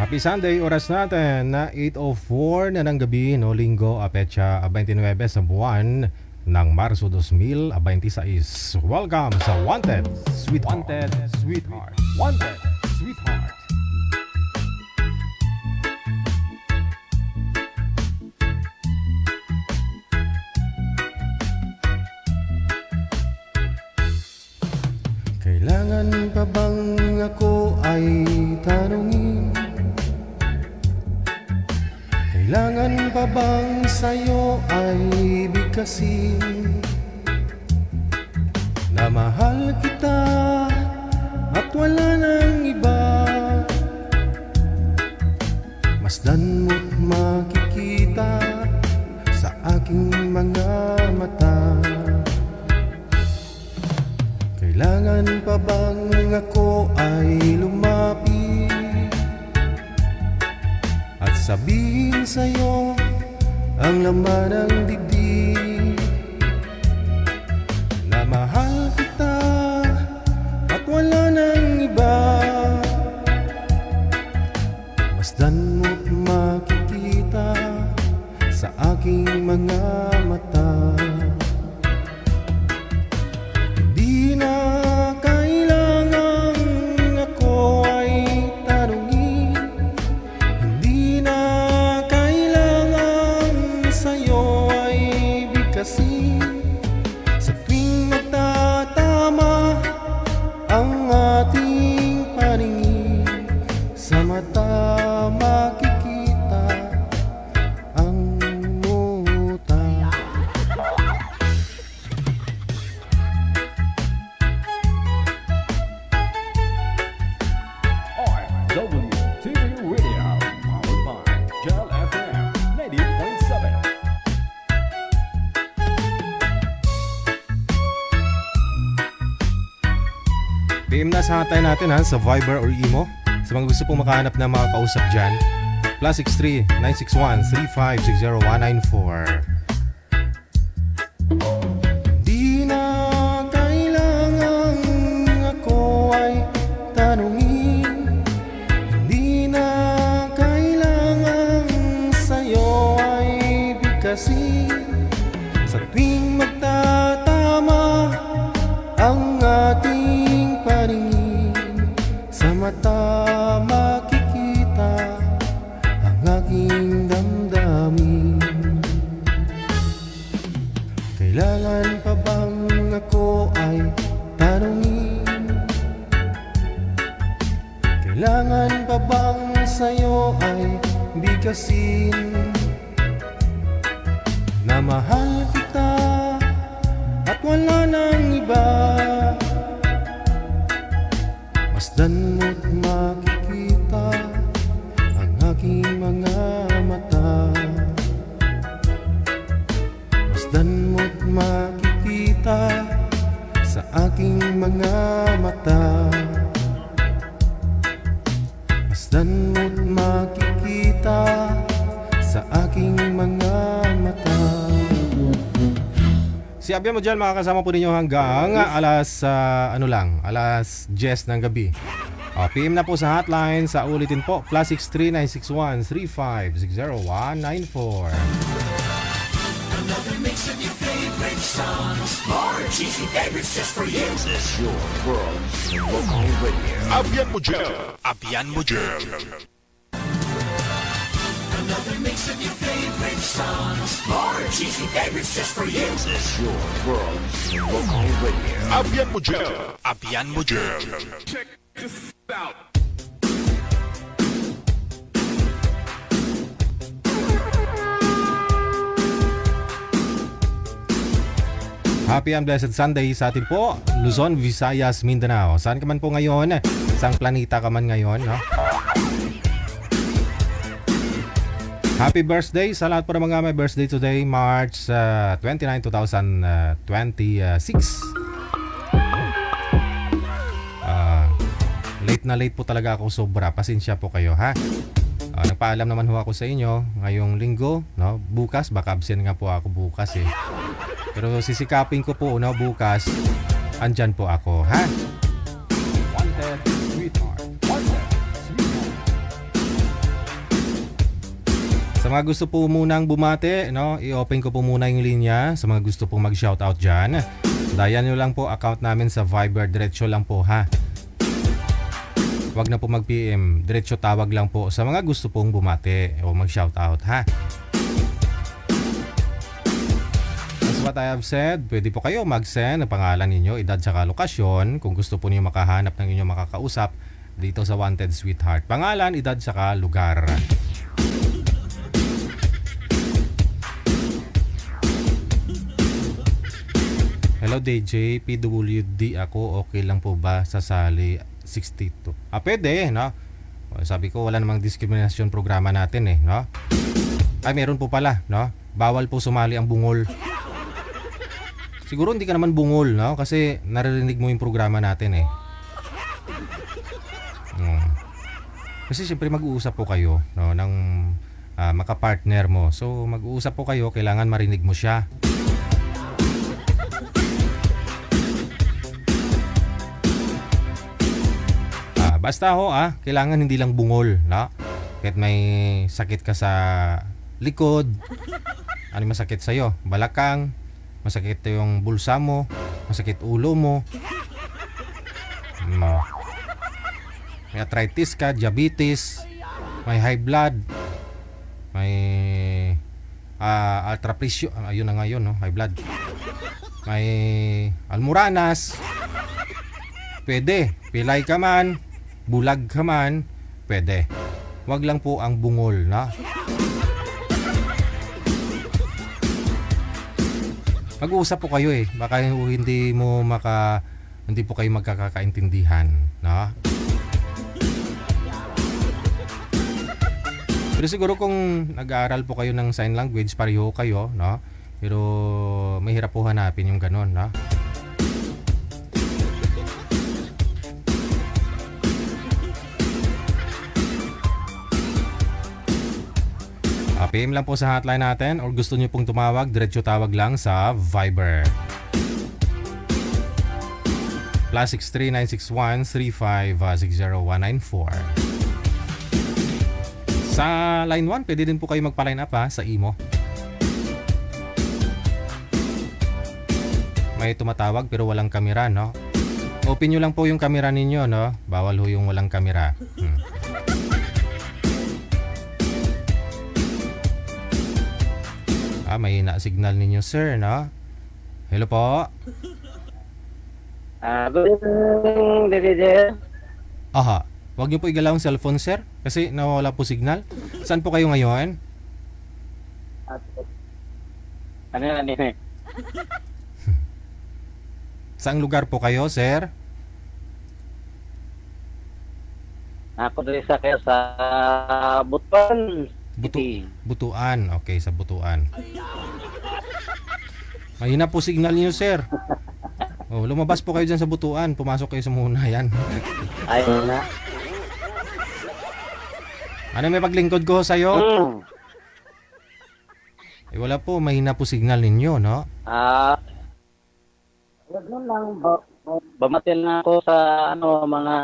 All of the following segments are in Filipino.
Happy Sunday, oras natin na 8:04 na ng gabi, no, linggo, petsa 29 sa buwan ng Marso 2026. Welcome sa Wanted Sweetheart. Wanted Sweetheart. Wanted Sweetheart. Kailangan pa bang ako ay tanungin? Kailangan pa bang sa'yo ay bigkasin na mahal kita at wala nang iba? Masdan mo't makikita sa aking mga mata. Kailangan pa bang ako ay lumapit at sabihin sa'yo ang laman ng dibdib na mahal kita at wala nang iba? Masdan mo't makikita sa aking mga mata. Hindi na kailangan ako ay tanungin, hindi na kailangan sa'yo ay bigkasin. Sa tuwing magtatama ang ating paningin, sa mata makikita ang muta. RWTV Radio, powered by Gel FM 90.7. PM na sa hotline natin ha, sa Viber or Imo. Sa mga gusto pong makahanap ng mga kausap dyan, +63 961 3560 194. Di na kailangan ako ay tanungin, hindi na kailangan sa'yo ay bigkasin. Sa tuwing magtatama ang ating paningin, sa mata makikita ang aking damdamin. Kailangan pa bang ako ay tanungin? Kailangan pa bang sa'yo ay bigkasin na mahal kita at wala nang iba? Masdan mo't makikita ang aking mga mata. Masdan mo't makikita sa aking mga mata. Masdan mo't makikita sa aking mga mata. Si Abian mo dyan, makakasama po ninyo hanggang alas 10 ng gabi. PM na po sa hotline, sa ulitin po, +63 961 3560 194. Another mix of your favorite songs. More cheesy favorites just for you. This is your world local radio. Abian mo dyan. Abian mo dyan. Another mix of your favorite songs. More cheesy favorites just for you. This is your world local radio. Abian mo dyan. Abian mo dyan. Check this out. Happy and blessed Sunday sa atin po, Luzon, Visayas, Mindanao. Saan ka man po ngayon? Saang planeta ka man ngayon, no? Happy birthday sa lahat po ng mga may birthday today, March 29, 2026. Late na late po talaga ako, sobra. Pasensya po kayo, ha? Nagpaalam naman ho ako sa inyo ngayong linggo, no? Bukas, baka absent nga po ako bukas eh. Pero sisikapin ko po, no, bukas, andyan po ako, ha? Wanted Sweetheart. Wanted Sweetheart. Sa mga gusto po munang bumate, no, i-open ko po muna yung linya. Sa mga gusto pong mag-shoutout dyan, dayan nyo lang po account namin sa Viber. Diretso lang po ha. Wag na po mag-PM. Diretso tawag lang po sa mga gusto pong bumate o mag-shoutout ha. As what I have said, pwede po kayo mag-send ang pangalan ninyo, edad sa lokasyon kung gusto po niyo makahanap ng inyong makakausap dito sa Wanted Sweetheart. Pangalan, edad saka lugar. Hello DJ, PWD ako, okay lang po ba sasali 62? Pwede, no? Sabi ko wala namang diskriminasyon programa natin eh, no? Ay, meron po pala, no? Bawal po sumali ang bungol. Siguro hindi ka naman bungol, no? Kasi naririnig mo yung programa natin eh. Kasi siyempre mag-uusap po kayo, no? Ng makapartner mo. So mag-uusap po kayo, kailangan marinig mo siya. Basta ho kailangan hindi lang bungol, no? Kahit may sakit ka sa likod, ano masakit sa'yo? Balakang, masakit yung bulsa mo, masakit ulo mo, may arthritis ka, diabetes, may high blood, may ultra pressure, ayun na ngayon, no? High blood, may almoranas, pwede, pilay ka man, bulag ka man, pwede. Wag lang po ang bungol, na. Mag-uusap po kayo eh. Baka hindi po kayo magkakaintindihan, no? Pero siguro kung nag-aaral po kayo ng sign language, pareho kayo, no? Pero mahirap po hanapin yung ganun, no? PM lang po sa hotline natin or gusto niyo pong tumawag, diretso tawag lang sa Viber. +63 961 3560194. Sa line 1, pwede din po kayo magpa-line up sa Imo. May tumatawag pero walang kamera, no? Open nyo lang po yung kamera ninyo, no? Bawal ho yung walang kamera. May na-signal ninyo, sir, no? Hello po. Good evening, DJ. Aha. Huwag niyo po igalaw ang cellphone, sir. Kasi nawawala po signal. Saan po kayo ngayon? Ano yan, eh? Saang lugar po kayo, sir? Ako rin sa Butuan. Butuan. Okay, sa Butuan. Mahina po signal niyo, sir. Lumabas po kayo dyan sa Butuan. Pumasok kayo sa muna, yan. Ayun na. Ano may paglingkod ko sa'yo? Wala po, mahina po signal ninyo, no? Wag mo lang, bamatil na ako sa mga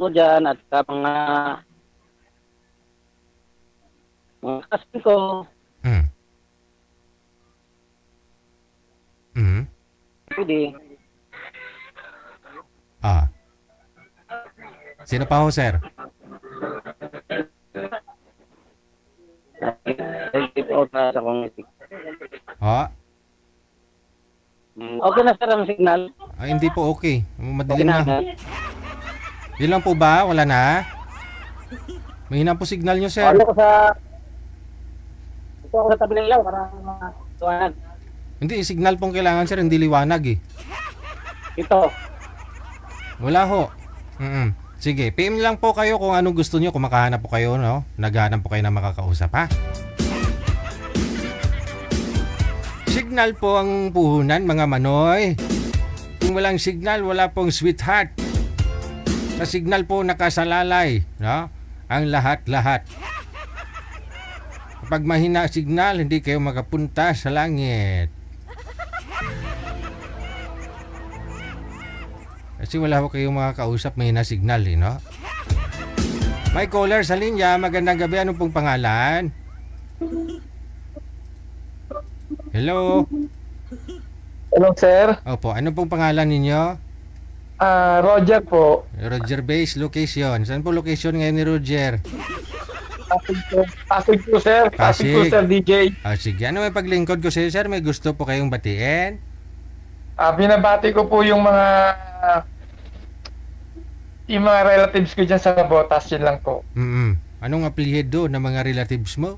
dyan at sa mga kasin ko. Pwede. Sino pa ho, sir? Sa community. Okay na sir ang signal. Hindi po okay. Madilim na. Yun lang po ba? Wala na? Mahina po signal nyo, sir. Ito ako sa tabi ng ilaw para tuwanag. Hindi, signal pong kailangan, sir. Hindi liwanag eh. Ito. Wala ho. Sige, PM lang po kayo kung anong gusto nyo. Kung makahanap po kayo, no? Naghahanap po kayo na makakausap, ha? Signal po ang puhunan, mga manoy. Kung walang signal, wala pong sweetheart. Sa signal po nakasalalay, no? Ang lahat-lahat. Kapag mahina signal, hindi kayo makapunta sa langit. Kasi wala ko kayong makakausap, mahina signal, no? May caller sa linya. Magandang gabi. Ano pong pangalan? Hello? Hello, sir. Opo, ano pong pangalan ninyo? Roger po. Roger Base location. Saan po location ngayon ni Roger? Pasig po, sir. Pasig po, Pasig. sir, DJ. Sige, ano may paglingkod ko sa'yo, sir? May gusto po kayong batiin? Binabati ko po yung mga relatives ko dyan sa Botas, yun lang po. Anong apelyido ng mga relatives mo?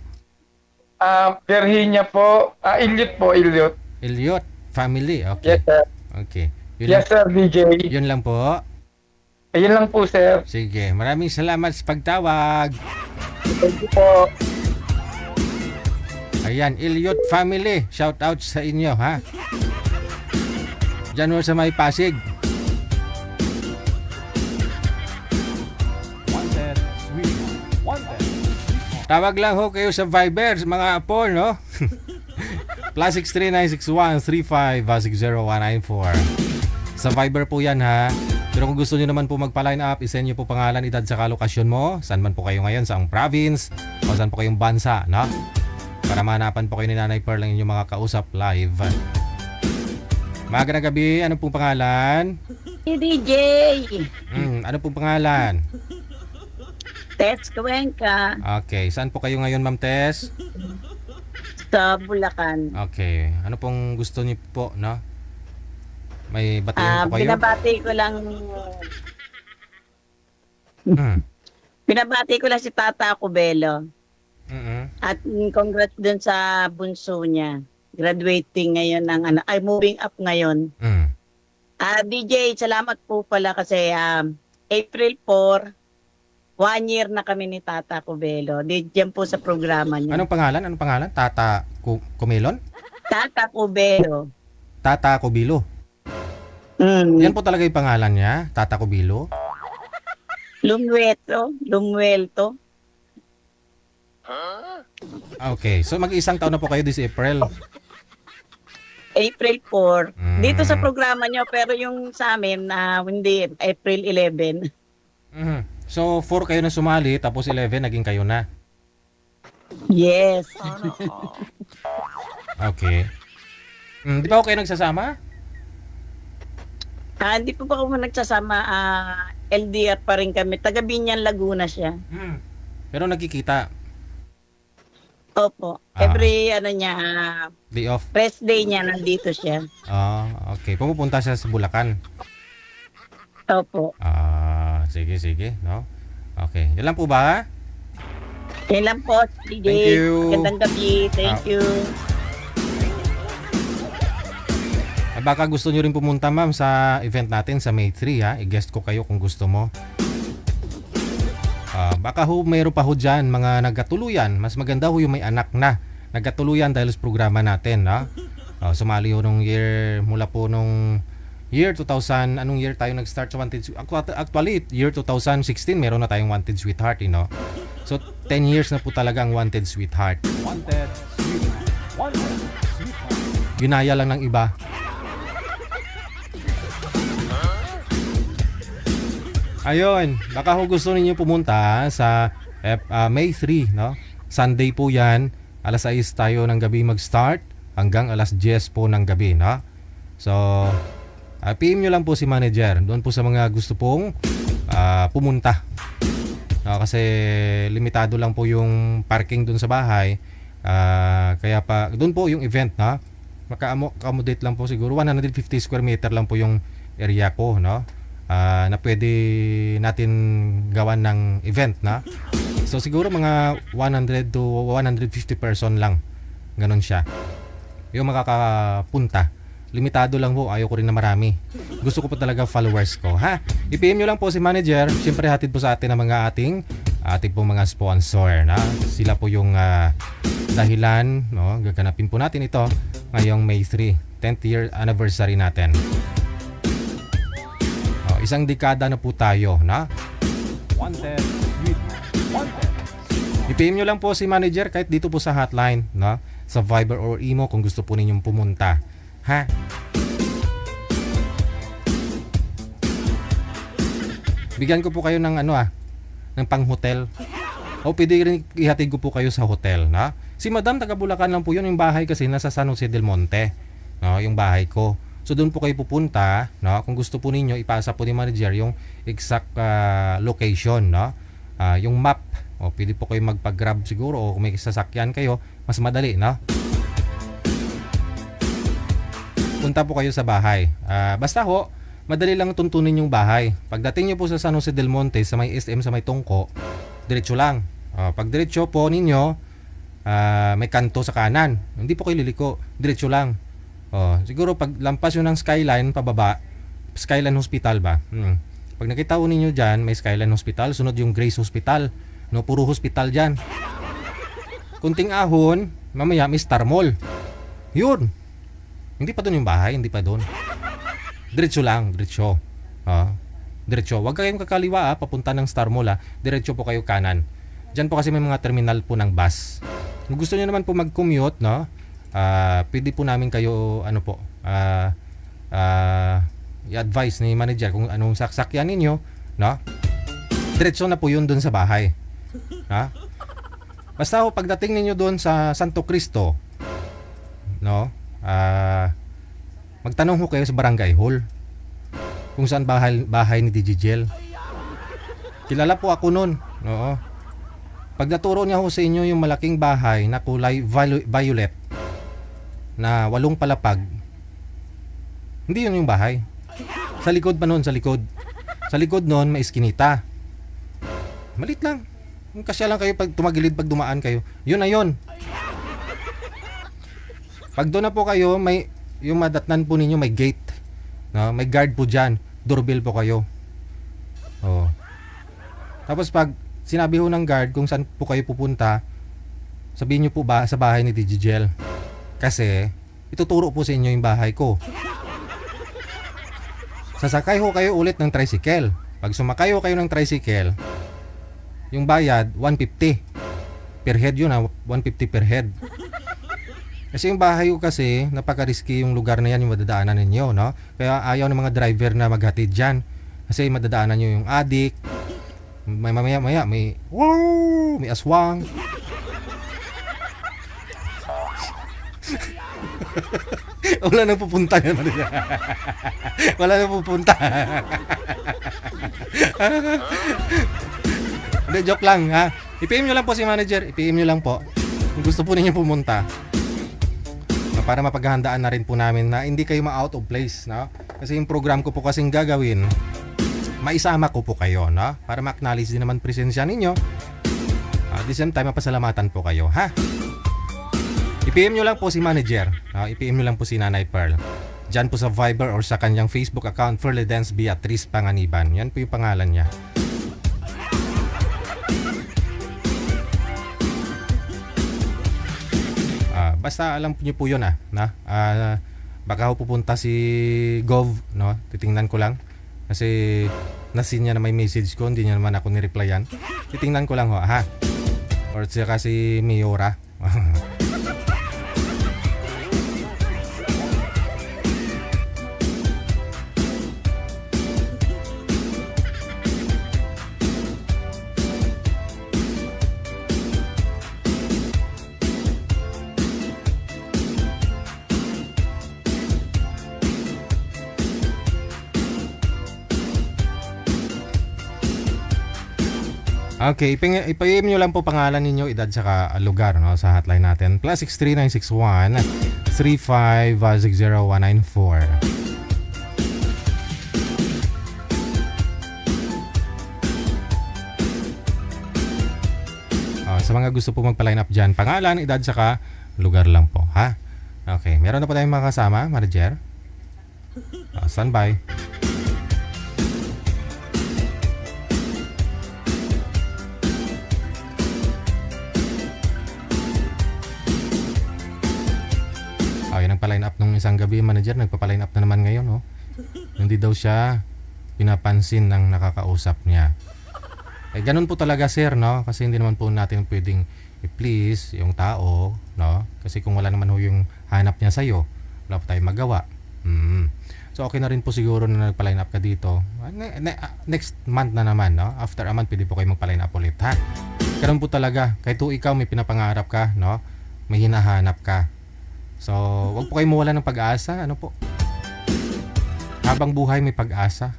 Virginia po. Ilyot po, Ilyot. Elliot family, okay. Yes, sir. Okay. Yes, sir, DJ. Yun lang po. Yun lang po, sir. Sige, maraming salamat sa pagtawag. Thank you po. Ayan, Elliot family, shout out sa inyo, ha? Diyan ho sa may Pasig. Wanted, sweet, wanted. Tawag lang ho kayo sa Viber, mga apo, no? +6396135609194. Sa Viber po yan, ha? Pero kung gusto nyo naman po magpa-line up, isend nyo po pangalan, edad sa lokasyon mo, saan man po kayo ngayon, saang province, o saan po kayong bansa, no? Para mahanapan po kayo ni Nanay Pearl ang inyong mga kausap live. Magandang gabi, ano pong pangalan? DJ, Ano pong pangalan? Tets Cuenca Okay, saan po kayo ngayon, Ma'am Tess? sa Bulacan. Okay, ano pong gusto niyo po, no? May batiin po kayo? Binabati ko lang Hmm. binabati ko lang si Tata Cubelo at congrats dun sa bunso niya. Graduating ngayon ng moving up ngayon. DJ, salamat po pala kasi April 4, 1 year na kami ni Tata Cubelo. Diyan po sa programa niya. Anong pangalan? Anong pangalan? Tata Kumelon? Tata Cubelo. Tata Kubilo. Yan po talaga yung pangalan niya? Tata Kubilo? Lumuelto. Okay, so mag-isang taon na po kayo this April. April 4. Dito sa programa nyo, pero yung sa amin, hindi, April 11. So 4 kayo na sumali, tapos 11 naging kayo na. Yes. Okay. Di ba ako kayo nagsasama? Hindi po ba ako nagsasama, LDR pa rin kami. Taga Binyan, Laguna siya. Pero nagkikita. Opo. Every, niya, Day off. rest day niya, nandito siya. Okay. Pumupunta siya sa Bulacan. Opo. Sige, no? Okay. Yan lang po ba? Yan lang po, DJ. Thank you. Magandang gabi. Thank you. Baka gusto nyo rin pumunta, ma'am, sa event natin sa May 3, ha? I-guest ko kayo kung gusto mo. Baka mayroon pa ho dyan mga nagkatuluyan. Mas maganda ho yung may anak na nagkatuluyan dahil sa programa natin, ha? Sumali ho nung year, mula po nung year 2000, anong year tayo nag-start sa Wanted? Actually, year 2016, meron na tayong Wanted Sweetheart, So, 10 years na po talaga ang Wanted Sweetheart. Wanted, sweet, wanted, sweet. Ginaya lang ng iba. Ayun, baka kung gusto ninyo pumunta sa May 3, no? Sunday po 'yan. Alas 6 tayo ng gabi mag-start hanggang alas 10 po ng gabi, no? So, PM nyo lang po si manager doon po sa mga gusto pong pumunta. No, kasi limitado lang po yung parking doon sa bahay. Kaya pa doon po yung event, no? Maka-accommodate lang po siguro 150 square meter lang po yung area ko, no? Na pwede natin gawan ng event, na. So siguro mga 100 to 150 person lang. Ganon siya. Yung makakapunta. Limitado lang po, ayaw ko rin na marami. Gusto ko po talaga followers ko, ha? I-PM nyo lang po si manager. Siyempre hatid po sa atin ang mga ating pong mga sponsor, na. Sila po yung dahilan, no? Gaganapin po natin ito ngayong May 3, 10th year anniversary natin. Isang dekada na po tayo, na. Wanted, sweet, wanted. I-PM nyo lang po si manager kahit dito po sa hotline, no? Sa Viber or Imo kung gusto po ninyong pumunta, ha? Bigyan ko po kayo ng ng pang-hotel. O pwede rin ihatid ko po kayo sa hotel, na? Si Madam taga Bulacan lang po 'yun, yung bahay kasi nasa San Jose del Monte. No, yung bahay ko. So doon po kayo pupunta, no? Kung gusto po ninyo ipasa po ni manager yung exact location, no? Yung map. O pwede po kayo magpa-grab siguro o kung may sasakyan kayo, mas madali, no? Punta po kayo sa bahay. Basta ho, madali lang tuntunin yung bahay. Pagdating niyo po sa San Jose del Monte, sa may SM, sa may Tungko, diretso lang. Pag diretso po ninyo, may kanto sa kanan. Hindi po kayo liliko, diretso lang. Siguro pag lampas yun ng Skyline pababa, Skyline Hospital ba? Pag nakita ko ninyo dyan, may Skyline Hospital, sunod yung Grace Hospital. No, puro hospital dyan. Kunting ahon, mamaya may Star Mall. Yun. Hindi pa doon yung bahay, hindi pa doon. Diretso lang, diretso. Diretso. Huwag kayong kakaliwa papunta ng Star Mall Diretso po kayo kanan. Diyan po kasi may mga terminal po ng bus. Kung gusto niyo naman po mag-commute, no? Pwede po namin kayo i-advise ni manager kung anong sasakyan ninyo, no? Diretso na po 'yun doon sa bahay. Basta ho pagdating ninyo doon sa Santo Cristo, no? Magtanong ho kayo sa barangay hall kung saan bahay ni DJ Jel. Kilala po ako noon. Oo. Pag naturo niya ho sa inyo yung malaking bahay na kulay violet na 8 palapag, hindi yun yung bahay. Sa likod pa noon, sa likod. Sa likod noon may iskinita. Malit lang. Kasya lang kayo pag tumagilid, pag dumaan kayo. Yun na yun. Pag doon na po kayo, may yung madatnan po ninyo, may gate. No? May guard po dyan. Doorbell po kayo. Tapos pag sinabi ho ng guard kung saan po kayo pupunta, sabihin nyo po ba sa bahay ni DJ Jel. Kasi ituturo po sa inyo yung bahay ko. Sasakay ho kayo ulit ng tricycle. Pag sumakay ho kayo ng tricycle, yung bayad 150 per head yun 150 per head. Kasi yung bahay ko kasi napaka-risky yung lugar na yan, yung madadaanan ninyo, no? Kaya ayaw ng mga driver na maghatid dyan. Kasi madadaanan nyo yung adik, may mamaya may may aswang. Wala nang pupunta yan. Wala nang pupunta. Hindi, joke lang ha. I-PM nyo lang po si manager. I-PM nyo lang po kung gusto po ninyo pumunta, para mapaghahandaan na rin po namin na hindi kayo ma-out of place, no? Kasi yung program ko po kasing gagawin, maisama ko po kayo, no? Para ma-acknowledge din naman presensya ninyo. At the same time, mapasalamatan po kayo, ha? I-PM nyo lang po si manager, no? I-PM nyo lang po si Nanay Pearl. Diyan po sa Viber or sa kanyang Facebook account, Ferledance Beatrice Panganiban. Yan po yung pangalan niya. Basta alam niyo po yun baka ho pupunta si Gov, no? Titingnan ko lang kasi nasin niya na may message ko, hindi niya naman ako ni-replyan. Titingnan ko lang ho, ha? Or saka si Miora. Okay, ipa-PM nyo lang po pangalan ninyo, edad, saka lugar, no, sa hotline natin. +63 961 35 sa mga gusto po magpa-line up dyan, pangalan, edad, saka lugar lang po, ha? Okay, meron na po tayong mga kasama, manager. Standby. Nagpa-line up nung isang gabi, manager, nagpa-line up na naman ngayon, oh. Hindi daw siya pinapansin ng nakakausap niya. Ganun po talaga, sir, no? Kasi hindi naman po natin pwedeng i-please yung tao, no? Kasi kung wala naman ho yung hanap niya sa'yo, wala po tayong magawa. So okay na rin po siguro na nagpa-line up ka dito. Next month na naman, no? After a month, pwede po kayo magpa-line up ulit, ha? Karon po talaga, kahit po ikaw may pinapangarap ka, no? May hinahanap ka. So, wag po kayo mawala ng pag-asa, ano po? Habang buhay may pag-asa.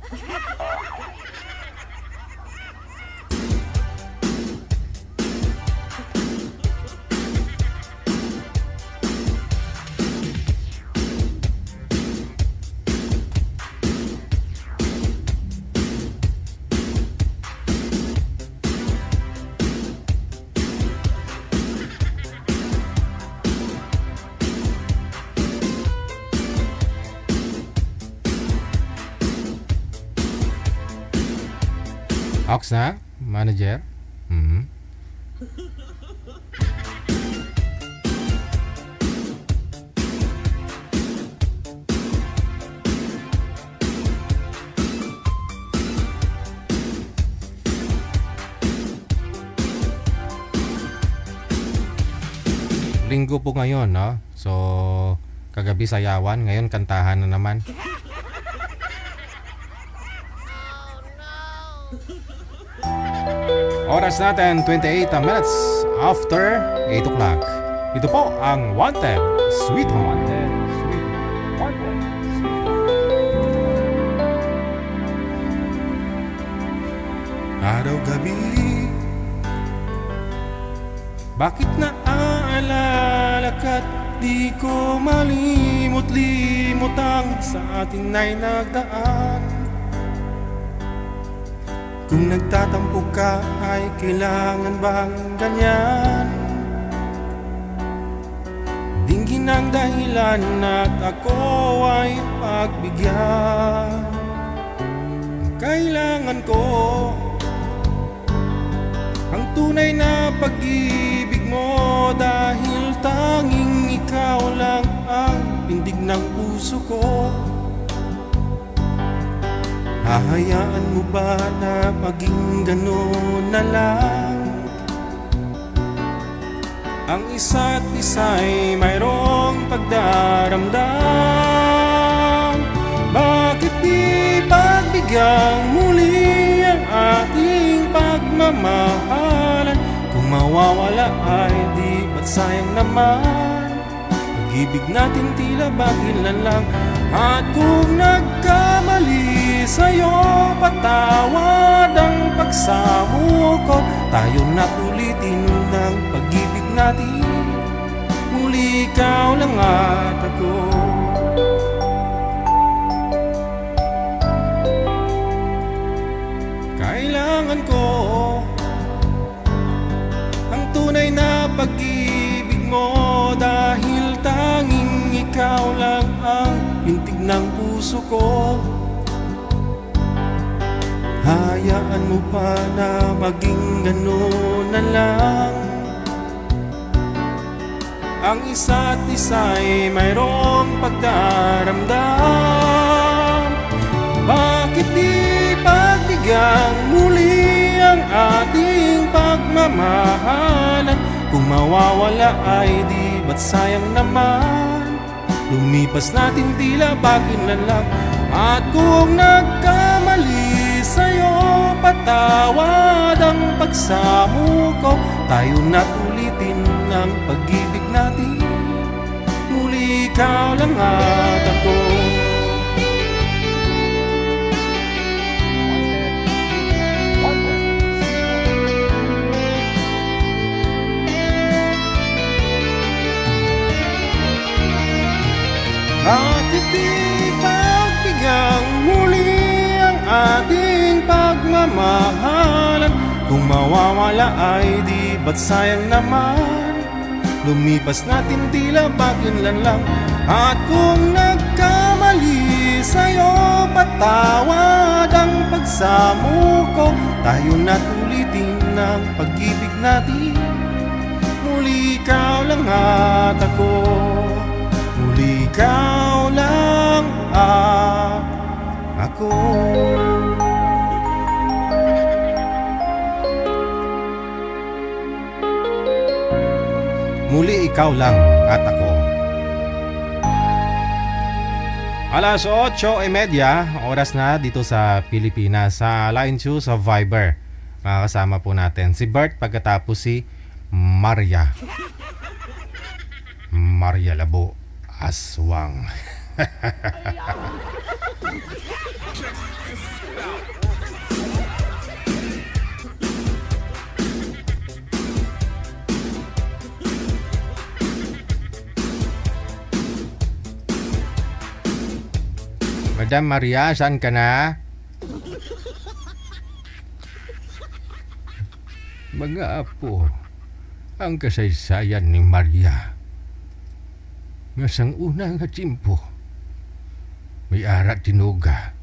Ox na, manager. Linggo po ngayon, no? So, kagabi sayawan, ngayon kantahan na naman. Oras natin 28 minutes after 8 o'clock. Ito po ang Wanted Sweet Home. Wanted, sweet, wanted, sweet. Araw-gabi, bakit naaalala ka't di ko malimot-limot ang sa atin ay nagdaan. Kung nagtatampo ka ay kailangan bang ganyan? Dinggin ang dahilan at ako ay pagbigyan. Kailangan ko ang tunay na pag-ibig mo, dahil tanging ikaw lang ang pindig ng puso ko. Hahayaan mo ba na maging gano'n na lang? Ang isa't isa'y mayroong pagdaramdam. Bakit di pagbigyan muli ang ating pagmamahalan? Kung mawawala ay di ba't sayang naman? Pag-ibig natin tila ba kailan lang? At kung nagkamali sa'yo, patawad ang pagsamo ko. Tayo na ulitin ng pag-ibig natin. Muli ikaw lang at ako. Kailangan ko ang tunay na pag-ibig mo, dahil tanging ikaw lang ang pintig ng puso ko. Hayaan mo pa na maging gano'n na lang? Ang isa't isa'y mayroong pagdaramdam. Bakit di pagbigyan muli ang ating pagmamahalan? Kung mawawala ay di ba't sayang naman? Lumipas natin tila ba kailan lang? At kung nagkamali sa'yo, patawad ang pagsamo ko. Tayo na't ulitin ang pag-ibig natin. Muli ikaw lang at ako. Bakit di pagbigyan muli ang ating pagmamahalan? Kung mawawala ay di ba't sayang naman? Lumipas natin tila ba kailan lang? At kung nagkamali sa'yo, patawad ang pagsamo ko. Tayo na't ulitin ang pag-ibig natin. Muli ikaw lang at ako. Muli ikaw lang at ako. Muli ikaw lang at ako. Alas 8:30, oras na dito sa Pilipinas. Sa Line 2 sa Viber. Makakasama po natin si Bert pagkatapos si Maria. Maria Labo Aswang. Madam Maria, saan ka na? Mga apo, ang kasaysayan ni Maria. Nga sang una nga tiyempo, may ara tinuga.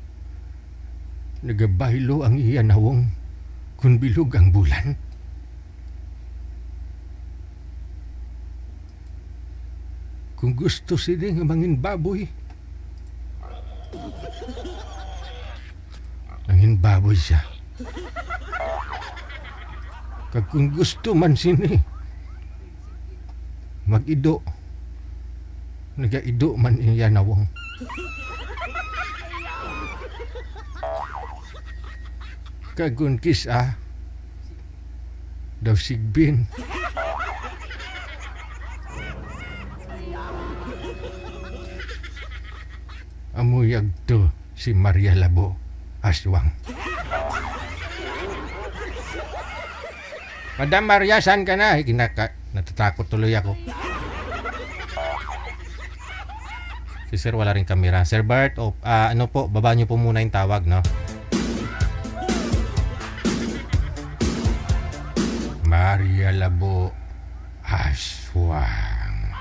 Nagabaylo ang iya nawong kung bilog ang bulan. Kung gusto sila nga mangin baboy, nangin baboy siya. Kag kung gusto man sini mag-ido, nagaido man iya nawong. Kag kung kisa daw sigbin, amuyag to si Maria Labo Aswang. Madam Maria, saan ka na? Natatakot tuloy ako. Si Sir wala rin kamera. Sir Bert, ano po, baba niyo po muna yung tawag, no? Maria Labo Aswang.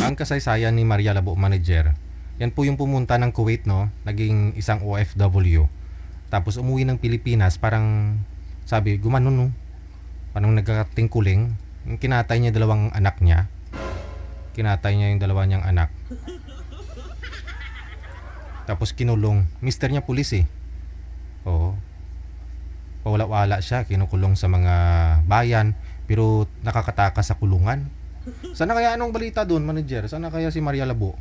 Ang kasaysayan ni Maria Labo Manager, yan po yung pumunta ng Kuwait, no? Naging isang OFW. Tapos umuwi ng Pilipinas, parang sabi, gumanon, no? Parang nagkatingkuling. Kinatay niya dalawang anak niya. Kinatay niya yung dalawa niyang anak. Tapos kinulong. Mister niya pulis eh. Oo. Pawala-wala siya, kinukulong sa mga bayan, pero nakakatakas sa kulungan. Sana kaya anong balita doon, manager? Sana kaya si Maria Labo?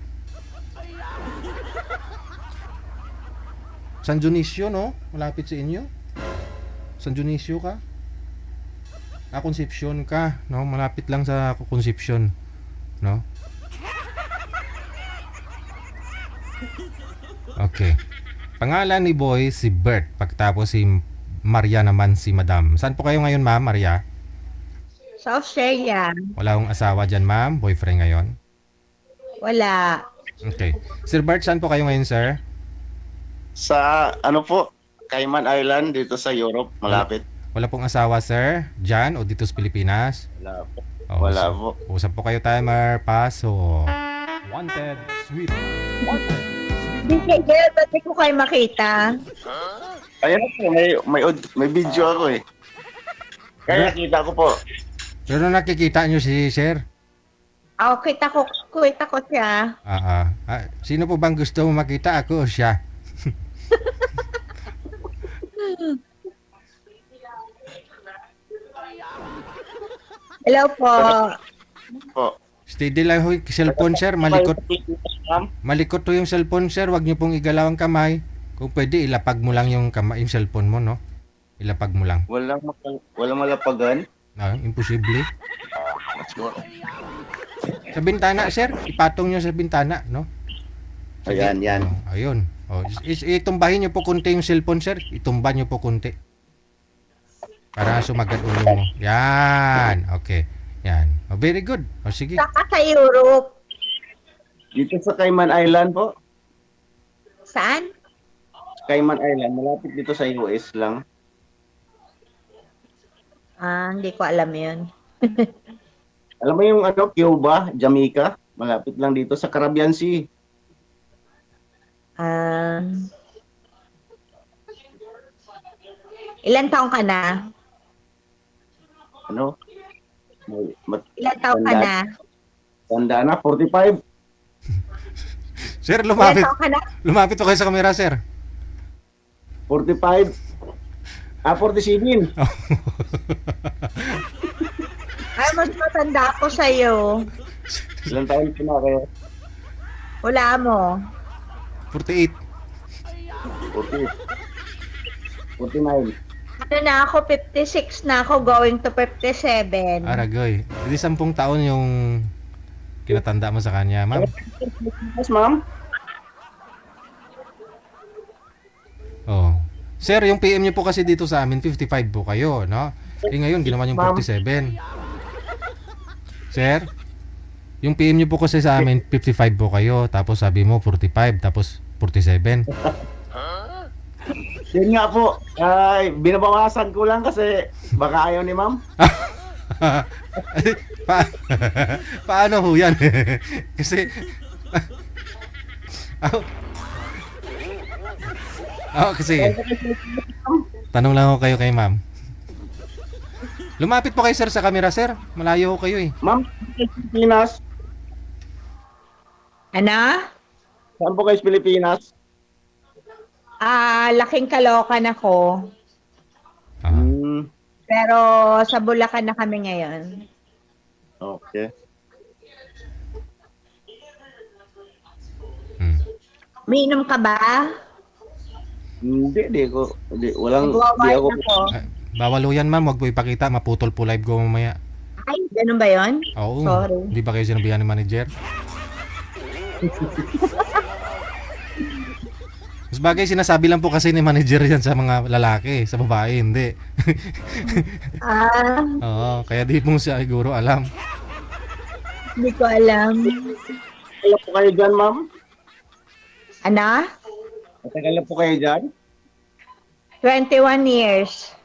San Dionisio, no? Malapit sa inyo? San Dionisio ka? Concepcion ka, no? Malapit lang sa Concepcion, no? Okay. Pangalan ni Boy si Bert, pagtapos si Maria naman si Madam. Saan po kayo ngayon, ma'am, Maria? Sa Australia. Wala akong asawa dyan, ma'am? Boyfriend ngayon? Wala. Okay. Sir Bert, saan po kayo ngayon, sir? Sa ano po, Cayman Island dito sa Europe, malapit. Wala pong asawa, sir? Dyan o dito sa Pilipinas? Wala po. Oh, Wala so, po. Usap po kayo, timer. Paso. Wanted, sweet. Wanted. DJ Girl, ba't di ko kayo makita? Ayun po, may video ako eh. Kaya nakita ko po. Pero nakikita nyo si sir? Kita ko siya. Sino po bang gusto mo makita? Ako o siya? Hello po. Po. Steady lang ho yung cellphone, sir. Malikot to yung cellphone, sir. Huwag nyo pong igalaw ang kamay. Kung pwede, ilapag mo lang yung kamay, yung cellphone mo, no? Ilapag mo lang. Walang malapagan. Imposible. Sa bintana, sir. Ipatong nyo sa bintana, no? Ayan, yan. Ayun. Itumbahin nyo po konti yung cellphone, sir. Itumba nyo po konti. Para sumagat ulo mo. Yan. Okay. Yan. Very good. Sige. Saka sa Europe. Dito sa Cayman Island po. Saan? Cayman Island, malapit dito sa US lang. Hindi ko alam yun. Alam mo yung Cuba, Jamaica, malapit lang dito sa Caribbean Sea. Ilan taong ka na? Ilan taon ka na? Tanda na, 45. Sir, Ilan lumapit. taong ka na? Lumapit po kayo sa camera, sir. 45. 47. Ay, mas matanda ako sa'yo. Ilang taon po na kayo? Wala mo. 48. 40. 49. Ano na ako, 56 na ako, going to 57. Aragoy. Hindi 10 taon yung kinatanda mo sa kanya, ma'am. Yes, ma'am. Oh. Sir, yung PM niyo po kasi dito sa amin, 55 po kayo, no? Eh ngayon, ginawa niyong 47. Sir, yung PM niyo po kasi sa amin, 55 po kayo. Tapos sabi mo, 45. Tapos 47. Yun nga po. Ay, binabawasan ko lang kasi baka ayaw ni ma'am. pa paano ho yan? Kasi... kasi... Tanong lang ako kayo kay ma'am. Lumapit po kayo, sir, sa camera, sir. Malayo ko kayo eh. Ma'am, Pilipinas. Ano? Saan po kayo sa Pilipinas? Laking Caloocan ako. Ah. Pero sa Bulacan na kami ngayon. Okay. Miinom ka ba? Hindi ko. Walang, di Nagwawine ako. ako. Bawal ho yan, ma'am. Huwag po ipakita. Maputol po live ko mamaya. Ay, ganun ba yon? Oo. Sorry. Di ba kayo sinabihan ni manager? Mas bagay, sinasabi lang po kasi ni manager yan sa mga lalaki. Sa babae, hindi. Oo, kaya di mo siya siguro alam. Hindi ko alam. Matagal po kayo dyan, ma'am? Ano? Matagal na po kayo dyan? 21 years.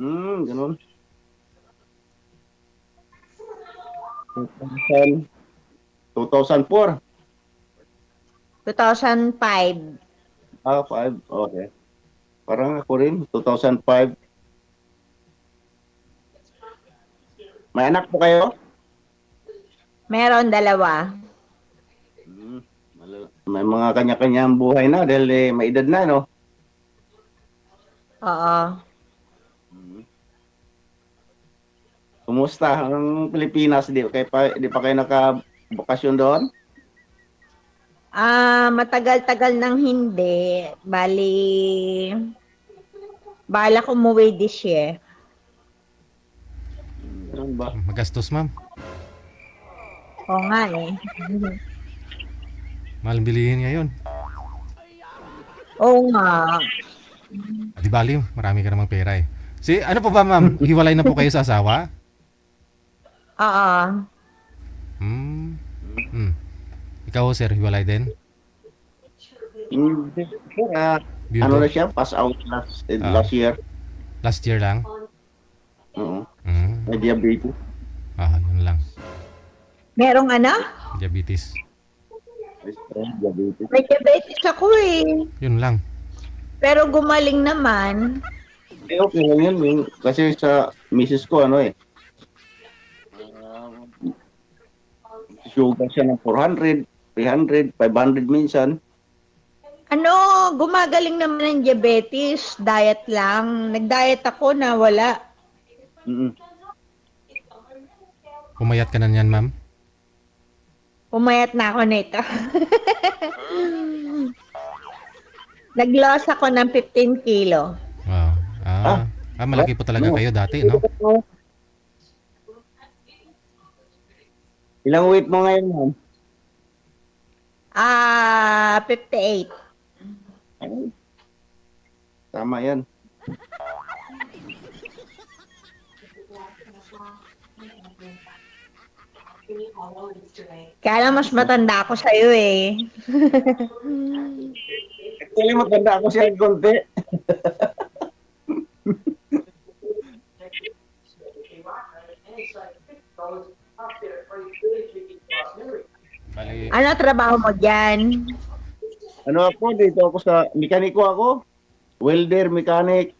Ganun. 2004. 2005. 5. Okay. Parang ako rin, 2005. May anak po kayo? Meron 2. May mga kanya-kanyang buhay na dahil may edad na, no? Oo. Kumusta ang Pilipinas? Di pa kayo nakabakasyon doon? Matagal-tagal nang hindi. Bali, balak umuwi this year. Ganun ba? Magastos, ma'am. Oo nga eh. Mahal bilihin ngayon. Oo nga. Di bali, marami ka namang pera eh. Ano po ba, ma'am? Hiwalay na po kayo sa asawa? Oo. Ikaw, sir, hiwalay din? Hindi. Ano na siya? Pass out last year. Last year lang? Oo. May diabetes. Yun lang. Merong ano? Diabetes. Diabetes. May diabetes ako eh. Yun lang. Pero gumaling naman. Okay lang yun. Kasi sa misis ko, sugar siya ng 400, 300, 500 minsan. Gumagaling naman ng diabetes. Diet lang. Nag-diet ako na wala. Pumayat ka na niyan, ma'am? Pumayat na ako nito. Nag-loss ako ng 15 kilo. Wow. Malaki po talaga kayo dati, no? Ilang weight mo ngayon, ma'am? 58. Tama yan. Kaya lang mas matanda ako sa'yo eh. Actually, maganda ako siya konti. Bali, Ano trabaho mo dyan? Ano ako, dito ako sa mekaniko ako. Welder, mechanic,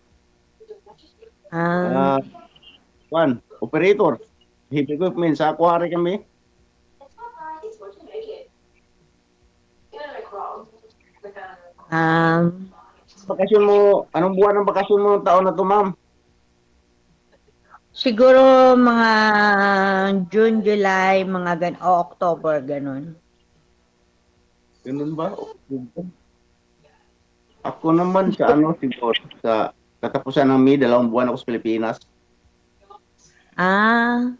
operator. Heavy equipment sa quarry kami. Um, Bakasyon mo, anong buwan ng bakasyon mo taon na to, ma'am? siguro mga June, July, o October, ganun. Ganun ba? Ako naman sa ano siguro sa katapusan ng May, 2 buwan ako sa Pilipinas. Ah,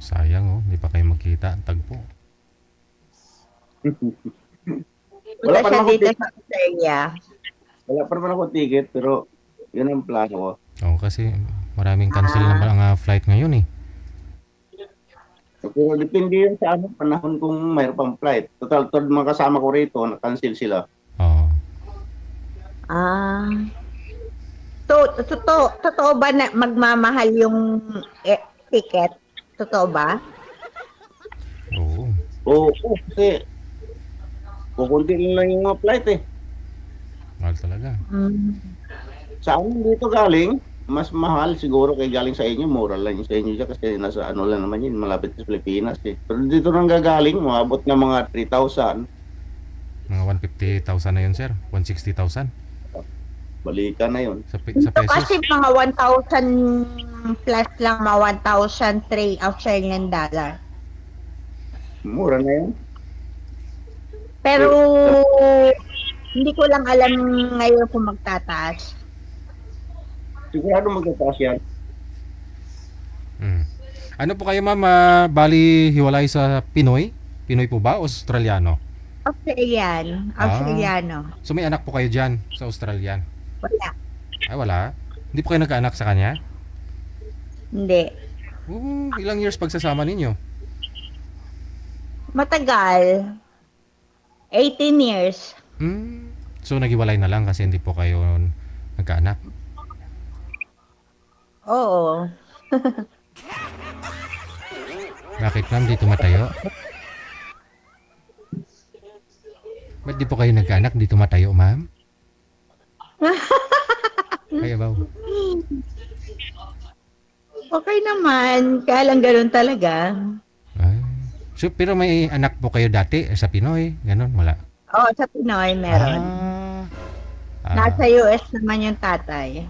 Sayang oh, hindi pa kayo magkita. Tagpo. wala pa siya naman dito ako sa Australia. Wala pa naman ako ticket, pero yun ang plano ko. Oo, kasi maraming cancel na mga flight ngayon eh. Pero depende yun sa ano, panahon kung mayroon pang flight. Total, mga kasama ko rito, na-cancel sila. Oo. Ah. Totoo ba na magmamahal yung ticket? Totoo ba? Oo. Oo, kasi kukunti lang yung mga flight eh. Mahal talaga. Sa amin dito galing, mas mahal siguro kay galing sa inyo. Mura lang yung sa inyo dyan kasi nasa ano lang naman yun, malapit sa Pilipinas eh. Pero dito nang gagaling, maabot na mga 3,000. Mga 150,000 na yun, sir. 160,000. Balikan na yun. Sa Ito pesos. kasi mga 1,000 plus lang, mga 1,003 Australian dollar. Mura na yun. Pero hindi ko lang alam ngayon kung magtataas. Sigurado magtataas yan. Ano po kayo ma'am, bali hiwalay sa Pinoy? Pinoy po ba? O Australiano? Australiano. So may anak po kayo dyan sa Australian? Wala. Ay wala? Hindi po kayo nagkaanak sa kanya? Hindi. Ilang years pagsasama ninyo? Matagal. 18 years. So naghiwalay na lang kasi hindi po kayo nagkaanak? Oo. Bakit ma'am, di tumatayo? Ba't di po kayo nagkaanak, di tumatayo ma'am? Kaya ba? Okay naman. Kaya lang ganun talaga. Ay. So, pero may anak po kayo dati sa Pinoy? Ganon, wala? Oo, sa Pinoy meron. Nasa US naman yung tatay.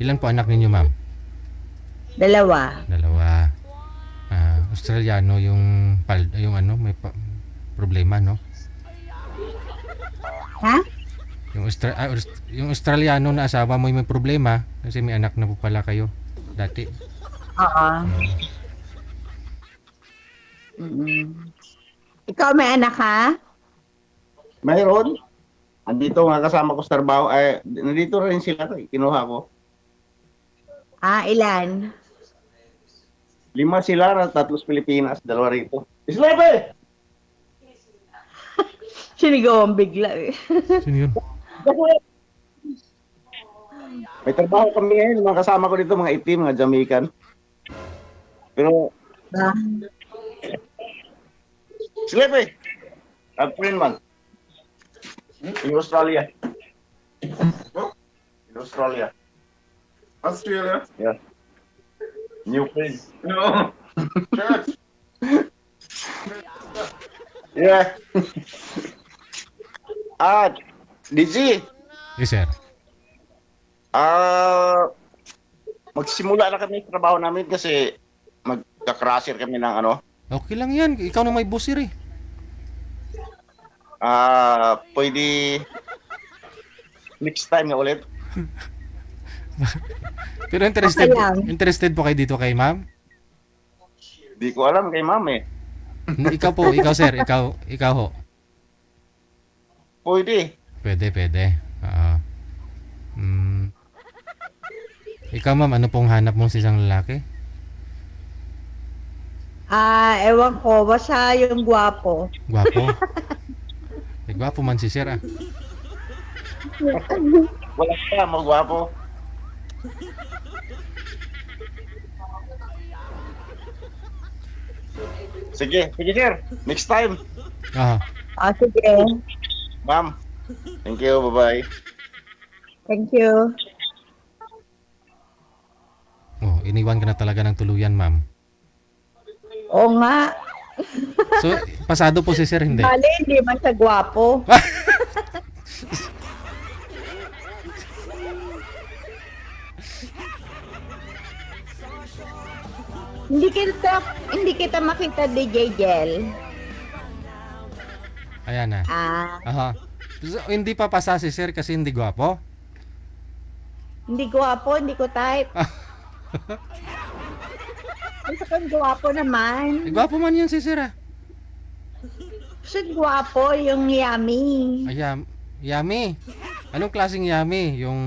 Ilan po anak ninyo ma'am? 2. Australiano yung ano, may problema, no? Ha? Yung Australiano na asawa mo may problema kasi may anak na po pala kayo dati. Oo. Ikaw may anak ka? Mayroon. Andito nga kasama ko sa trabaho. Ay, nandito rin sila. Kinuha ko. Ilan? 5 sila, 3 Pilipinas, 2 rito. Islape! Sinigawan bigla eh. Sino yun? May trabaho kami ngayon. Mga kasama ko dito, mga itim, mga Jamaican. Pero, Islape! I'm friend man. In Australia. In Australia. Australia? Yeah. New friend. No. Yeah. DJ. Yes sir. Magsimula na kami sa trabaho namin kasi magka-crusher kami ng ano. Okay lang yan. Ikaw na may busir eh. Pwede next time na ulit. Pero interested po kayo dito kay ma'am? Di ko alam kay ma'am eh. Ikaw po, ikaw sir, ikaw ho. Pwede. Pwede. Ikaw ma'am, ano pong hanap mo sa isang lalaki? Ewan ko, basta yung gwapo. Gwapo? Gwapo man si sir ah. Wala ka, magwapo. Sige sir. Next time. Sige. Ma'am. Thank you, bye-bye. Thank you. Iniwan ka na talaga ng tuluyan ma'am. Oo nga. So, pasado po si sir, hindi? Bale, hindi man siya gwapo. Hindi kita makita, DJ Jel. Ayan na. Aha. So, hindi pa pasa si sir kasi hindi gwapo? Hindi gwapo, hindi ko type. Gusto kong gwapo naman. Gwapo man yun si sir ah. Gusto gwapo, yung yummy. Ayam, yummy. Anong klaseng yummy? Yung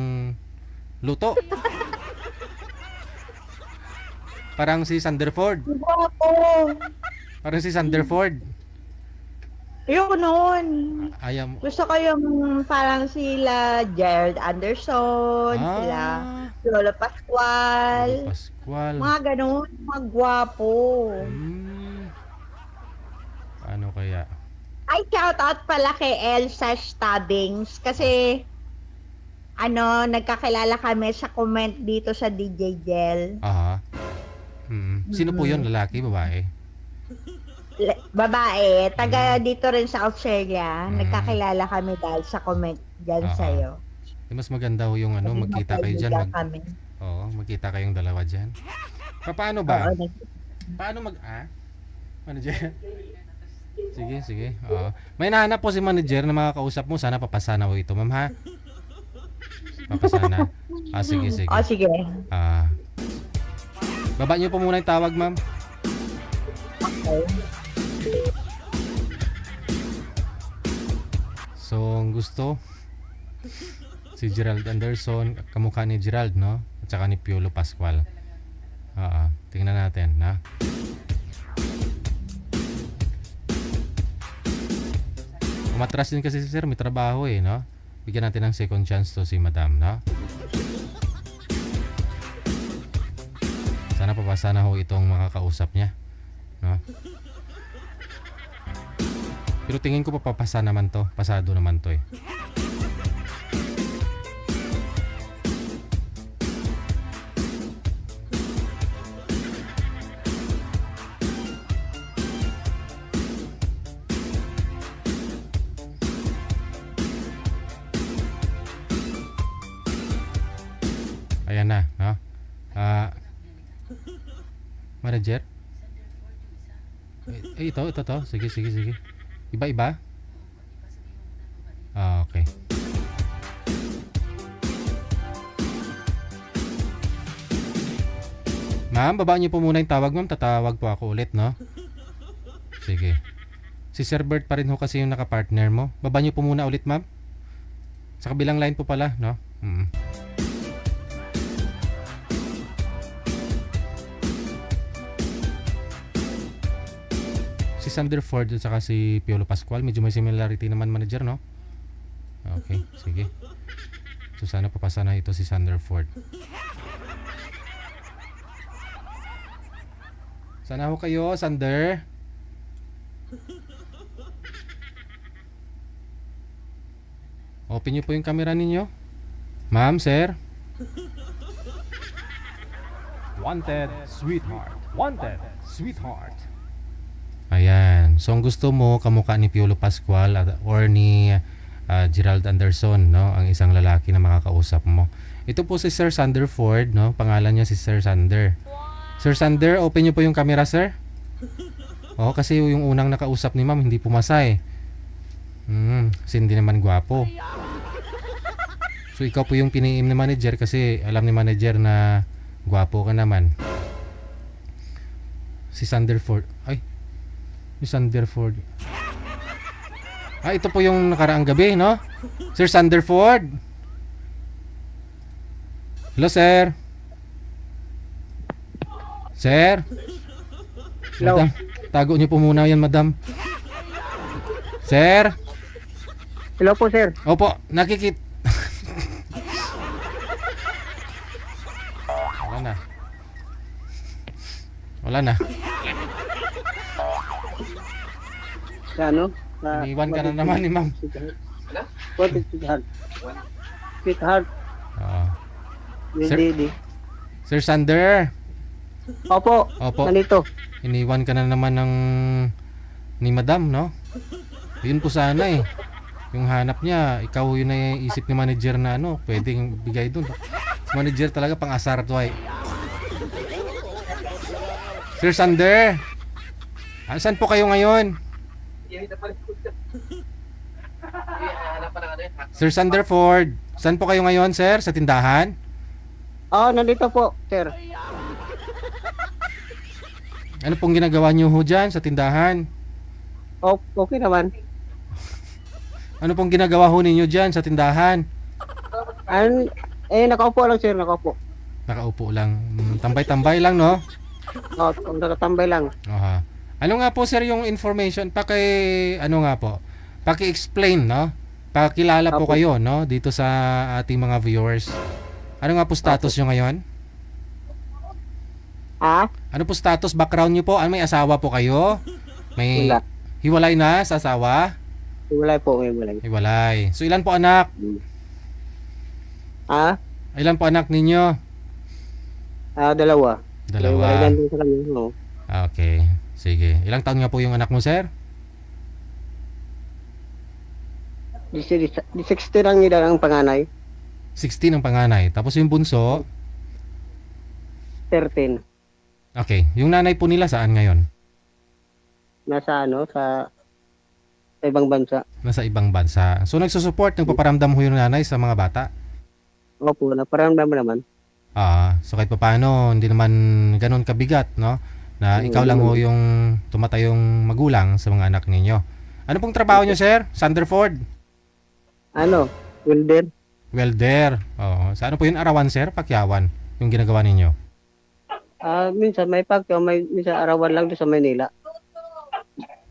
luto? Parang si Sanderford. Gwapo. Parang si Sanderford. Ayoko noon. Ayam. Gusto ko yung parang sila Gerald Anderson, sila Lola Pascual. Pascual. Mga ganun, mga gwapo. Ano kaya? Ay, shout out pala kay Elsa Stubbings kasi nagkakilala kami sa comment dito sa DJ Gel. Aha. Sino po yun? Lalaki, babae? Babae, taga dito rin sa Australia. Nagkakilala kami dahil sa comment dyan sa'yo. Mas maganda ho yung magkita kayo dyan. Oo, magkita kayong dalawa dyan. Paano ba? Paano manager? Sige. Oo. May nahanap po si manager na makakausap mo. Sana papasana ho ito, ma'am ha? Papasana. Sige. Sige. Baba niyo po muna yung tawag, ma'am. Okay. So, ang gusto si Gerald Anderson, kamukha ni Gerald, no? At saka ni Piolo Pascual. Tingnan natin, na. Umatras din kasi si sir, may trabaho no? Bigyan natin ng second chance to si madam, no? Sana papasa na ho itong makakausap niya, no? Pero tingin ko papapasa naman to. Pasado naman to eh. Ayan na, no? Manager? Ito. Sige. Iba? Okay. Ma'am, baba niyo po muna yung tawag, ma'am. Tatawag po ako ulit, no? Sige. Si Sir Bert pa rin ho kasi yung nakapartner mo. Baba niyo po muna ulit, ma'am. Sa kabilang line po pala, no? Si Sanderford at saka si Piolo Pascual, medyo may similarity naman, manager, no? Okay, sige. So sana papasa na ito si Sanderford. Sana ho kayo, Sander. Open niyo po yung camera ninyo. Ma'am, sir. Wanted, sweetheart. Wanted, sweetheart. Ayan. So, ang gusto mo, kamukha ni Piolo Pascual or ni Gerald Anderson, no? Ang isang lalaki na makakausap mo. Ito po si Sir Sanderford, no? Pangalan niya si Sir Sander. Sir Sander, open niyo po yung camera, sir. Kasi yung unang nakausap ni ma'am, hindi pumasa eh. Kasi hindi naman gwapo. So, ikaw po yung piniim ni manager kasi alam ni manager na gwapo ka naman. Si Sanderford. Si Sanderford. Ito po yung nakaraang gabi, no? Sir Sanderford. Hello, sir. Sir. Hello. Madam, tago niyo po muna yan, madam. Sir. Hello po, sir. Opo, Wala na. Sa ano? Iniwan ka na naman ni ma'am. What is sweetheart? Sweetheart. Sir, Sir Sander. Opo, Opo. nandito. Iniwan ka na naman ni Madam, no? Yun po sana eh. Yung hanap niya, ikaw yun na isip ni manager na pwedeng bigay dun. Manager talaga pang-asar to ay. Sir Sander, saan po kayo ngayon? Sir Sanderford, saan po kayo ngayon, sir? Sa tindahan? Nandito po, sir. Ano pong ginagawa niyo ho dyan sa tindahan? Okay naman. Ano pong ginagawa ho ninyo dyan sa tindahan? Nakaupo lang, sir, nakaupo. Nakaupo lang. Tambay-tambay lang, no? Nakatambay lang. Aha. Ano nga po, sir, yung information? Paki-explain, no? Pakilala po Apo. kayo, no? Dito sa ating mga viewers. Ano nga po status nyo ngayon? Ano po status, background nyo po? May asawa po kayo? May Wala. hiwalay na sa asawa? Hiwalay po, hiwalay. Hiwalay. So, ilan po anak? Ilan po anak ninyo? Dalawa. Dalawa. Hiwalay lang din sa kanya, no? Okay. Sige. Ilang taon nga po yung anak mo, sir? 16 lang nila ang panganay. 16 ang panganay. Tapos yung bunso, 13. okay. Yung nanay po nila saan ngayon? Nasa sa ibang bansa. Nasa ibang bansa. So nagsusupport, nagpaparamdam ho yung nanay sa mga bata? Opo, naparamdam naman. So kahit paano, hindi naman ganun kabigat, no? Na ikaw lang ho yung tumatayong magulang sa mga anak ninyo. Ano pong trabaho nyo, sir? Sanderford? Welder. Welder. Oo. Sa ano po yun? Arawan, sir? Pakyawan? Yung ginagawa ninyo? Minsan may minsan arawan lang doon sa Manila.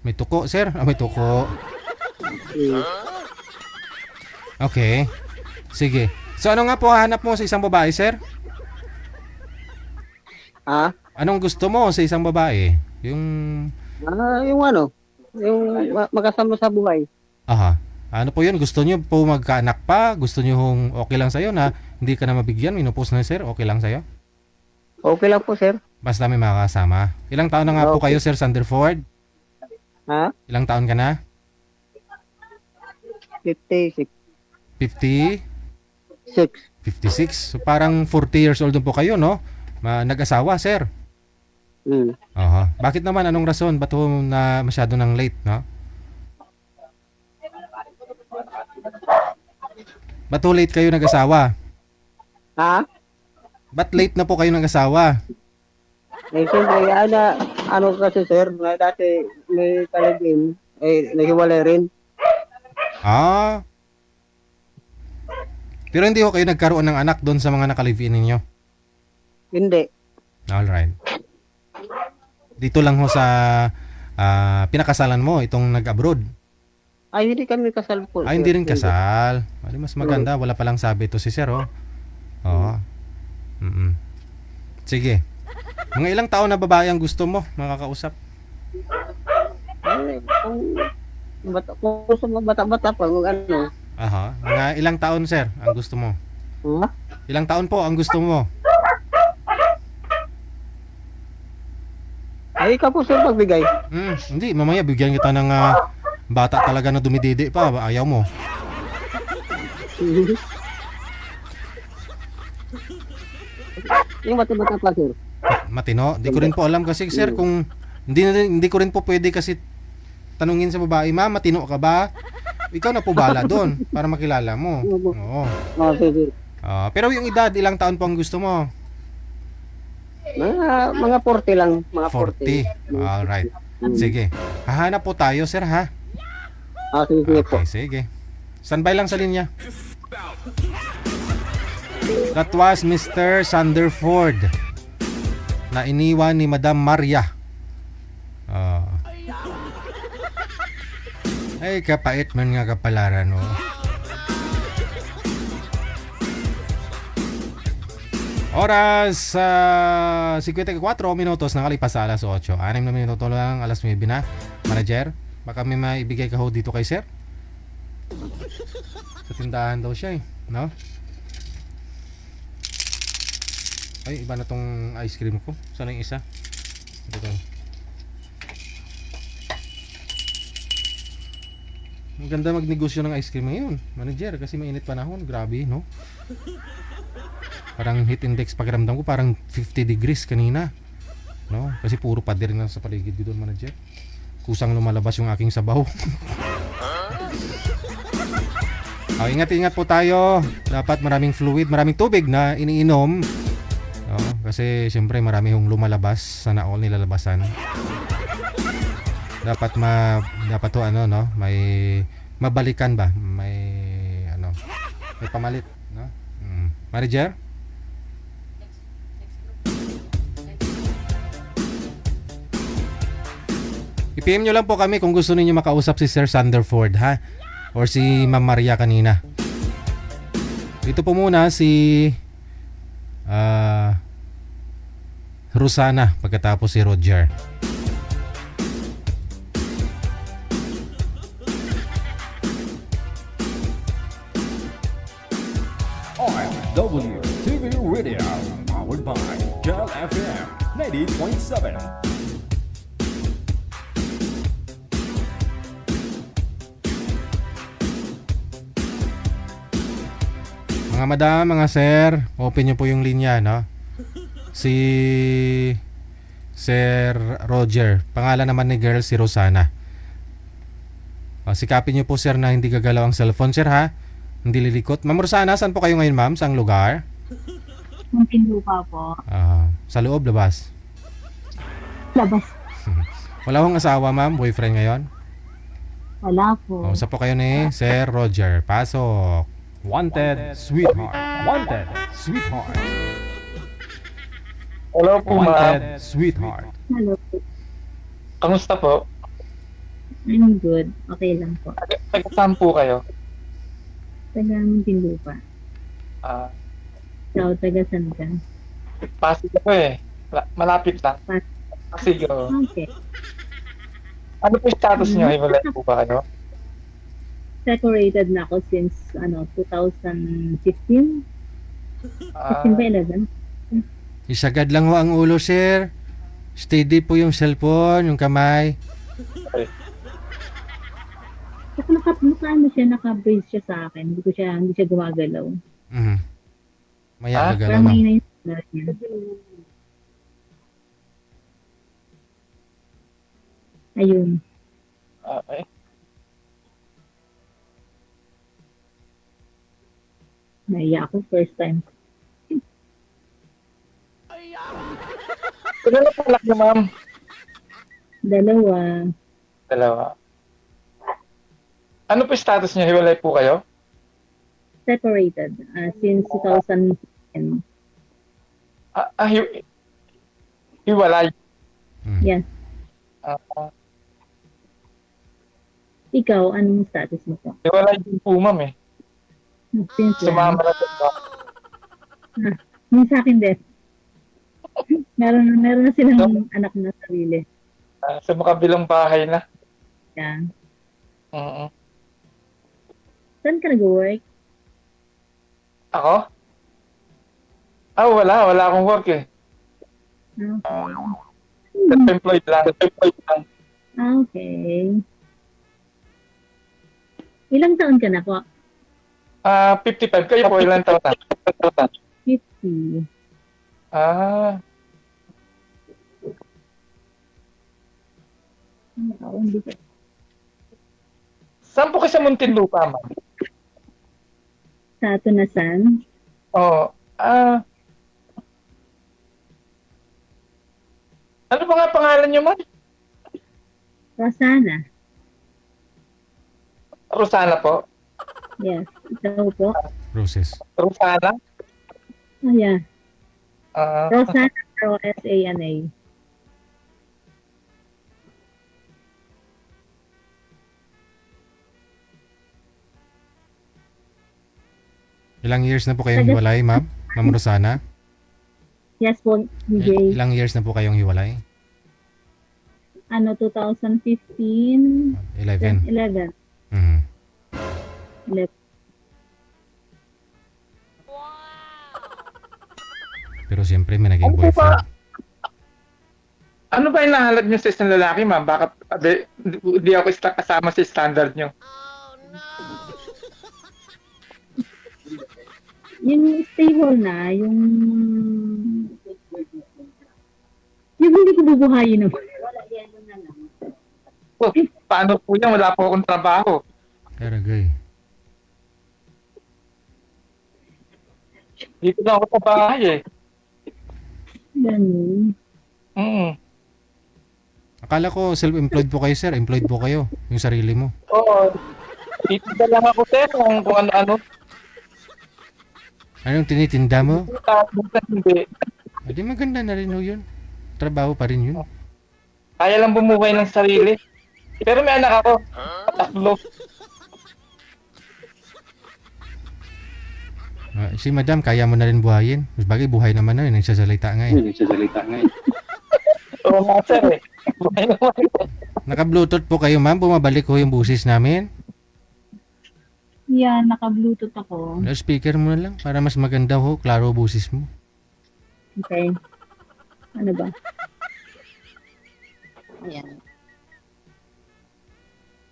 May tuko, sir? May tuko. Okay. Sige. So ano nga po hanap mo sa isang babae, sir? Anong gusto mo sa isang babae? Yung Yung magkasama sa buhay. Aha. Ano po yun? Gusto nyo po magkaanak pa? Gusto nyo okay lang sa'yo na hindi ka na mabigyan? Minupos na, sir? Okay lang sa'yo? Okay lang po, sir. Basta may makakasama. Ilang taon na nga po kayo, Sir Sanderford? Ilang taon ka na? 56. 50? 56? So parang 40 years old po kayo, no? Nag-asawa, sir? Aha. Bakit naman? Anong rason? Ba't ho na masyado ng late, no? Ba't ho late kayo nag-asawa? Ba't late na po kayo nag-asawa? Siyempre, kasi sir, na dati may kalagin, naghiwalay rin. Pero hindi ho kayo nagkaroon ng anak doon sa mga nakalive-in ninyo? Hindi. Alright. Dito lang ho sa pinakasalan mo, itong nag-abroad. Hindi kami kasal po. Hindi rin kasal. Mas maganda, wala palang sabi to si sir, oh. Oo. Sige. Mga ilang taon na babae ang gusto mo makakausap? Kung bata-bata pa, Aha. Mga ilang taon, sir, ang gusto mo? Ilang taon po ang gusto mo? Ikaw po sir magbigay. Hindi, mamaya bigyan kita ng bata talaga na dumididi pa. Ayaw mo. Yung bata-bata pa sir. Matino? Di ko rin po alam kasi, sir, kung hindi ko rin po pwede kasi tanungin sa babae, ma'am, matino ka ba? Ikaw na po bala doon para makilala mo. Oo. Sige. Pero yung edad, ilang taon po ang gusto mo? Mga 40 lang. Mga 40. Alright. Sige. Hahanap po tayo, sir, ha? Sige po. Okay, sige. Standby lang sa linya. That was Mr. Sanderford na iniwan ni Madam Maria. Ay, kapait man nga kapalaran, no? Oras 54 minutos nakalipas sa alas 8. 6 na minuto lang, alas 9 na. Manager, baka may maibigay ka ho dito kay sir? Sa tindahan daw siya, no? Ay, iba na tong ice cream ko. Saan yung isa? Ito. Ang ganda magnegosyo ng ice cream ngayon, manager, kasi mainit panahon. Grabe, no? Parang heat index pakiramdam ko parang 50 degrees kanina. No? Kasi puro pader na sa paligid ko doon, manager. Kusang lumalabas yung aking sabaw. Ingat-ingat po tayo. Dapat maraming fluid, maraming tubig na iniinom. No? Kasi siyempre marami yung lumalabas, sana all nilalabasan. Dapat dapat to ano, no? May mabalikan ba? May pamalit, no? Manager? I-PM nyo lang po kami kung gusto niyo makausap si Sir Sanderford, ha? Or si Ma'am Maria kanina. Dito po muna si Rosana pagkatapos si Roger. RFW-TV Radio, powered by Gel FM 90.7. Mga madam, mga sir, open nyo po yung linya, no? Si Sir Roger, pangalan naman ni girl si Rosana. Sikapin nyo po sir na hindi gagalaw ang cellphone, sir, ha? Hindi lilikot. Ma'am Rosana, saan po kayo ngayon, ma'am? Saang lugar? Muntinlupa po. Sa loob, labas? Labas. Wala hong asawa, ma'am? Boyfriend ngayon? Wala po. Saan po kayo ni Sir Roger? Pasok. Wanted Sweetheart. Wanted Sweetheart. Hello po, ma'am. Wanted Sweetheart. Hello. Kamusta po? I'm good. Okay lang po. Taga-saan po kayo? Taga Muntinlupa. Ikaw, taga saan ka? Pasig ako eh. Malapit lang. Pasig ako. Okay. Ano po yung status nyo? Hiwalay po ba kayo? Separated na ako since 2015. 15 ba 11? Isagad lang ho ang ulo, sir. Steady po yung cellphone, yung kamay. Okay. Kasi naka-brace siya sa akin. Hindi siya gumagalaw. Maya gagalaw, Parang ma'am. may na yung ayun. Okay. Naiya ako first time. Kailan na palak niyo, ma'am? Dalawa. Ano po yung status niyo? Hiwalay po kayo? Separated since 2010. Hiwalay. Yes. Ikaw, anong status mo po? Hiwalay din po, ma'am eh. Since Sumama na po ba? yung sa akin din. meron na silang anak na sarili. Sa makabilang bahay na. Yeah. Oo. Saan ka nag-work? Ako? Wala akong work eh. Self-employed lang. Okay. Ilang taon ka na po? 55. Kayo po, ilang taon na? 50. Saan po kayo sa Muntinlupa, ma'am? Sa Tunasan? Oo. Ano pa nga pangalan niyo, ma'am? Rosana. Rosana po? Yes. Ikaw po? Roses. Rosana? Oh, yeah. Rosana, Rosana. Ilang years na po kayong hiwalay, ma'am? Ma'am Rosana? Yes po, DJ. Ilang years na po kayong hiwalay? 2015? 11. 11. Mhm. 11. Pero siyempre may naging Ano po boyfriend. ba? Ano ba hinahanap niyo sa isang lalaki, ma'am? Bakit di ako kasama sa standard niyo? Yung stable na, yung hindi ko bubuhayin naman. Oh, paano po yan? Wala po akong trabaho. Karagay. Dito na ako sa bahay eh. Ganun. Akala ko self-employed po kayo, sir. Employed po kayo. Yung sarili mo. Oo. Dito na lang ako, sir, kung ano-ano. Anong tinitinda mo? Tapos hindi. Hindi maganda na rin ho yun. Trabaho pa rin yun. Kaya lang bumuhay ng sarili. Pero may anak ako. Tatlo. Si madam, kaya mo na rin buhayin. Mas bagay, buhay naman na yun. Nagsasalita nga eh. Oo nga, sir eh. Buhay naman ito. Naka-bluetooth po kayo, ma'am. Bumabalik ko yung busis namin. Yeah, naka-bluetooth ako. Speaker mo na lang para mas maganda ho. Klaro busis mo. Okay. Ano ba? Ayan.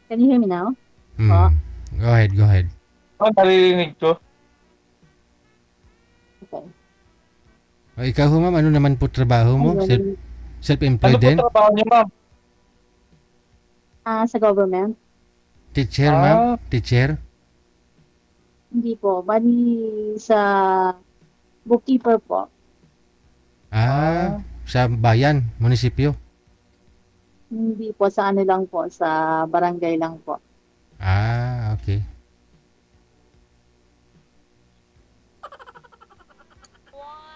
Can you hear me now? Hmm. Go ahead. Oh, naririnig ko. Okay. O, ikaw ho, ma'am, ano naman po trabaho mo? Ano Self-employed po din? trabaho niyo, ma'am? Sa government? Teacher, ma'am? Teacher? Hindi po. Bali sa bookkeeper po. Sa bayan, munisipyo? Hindi po sa ano lang po, sa barangay lang po. Okay.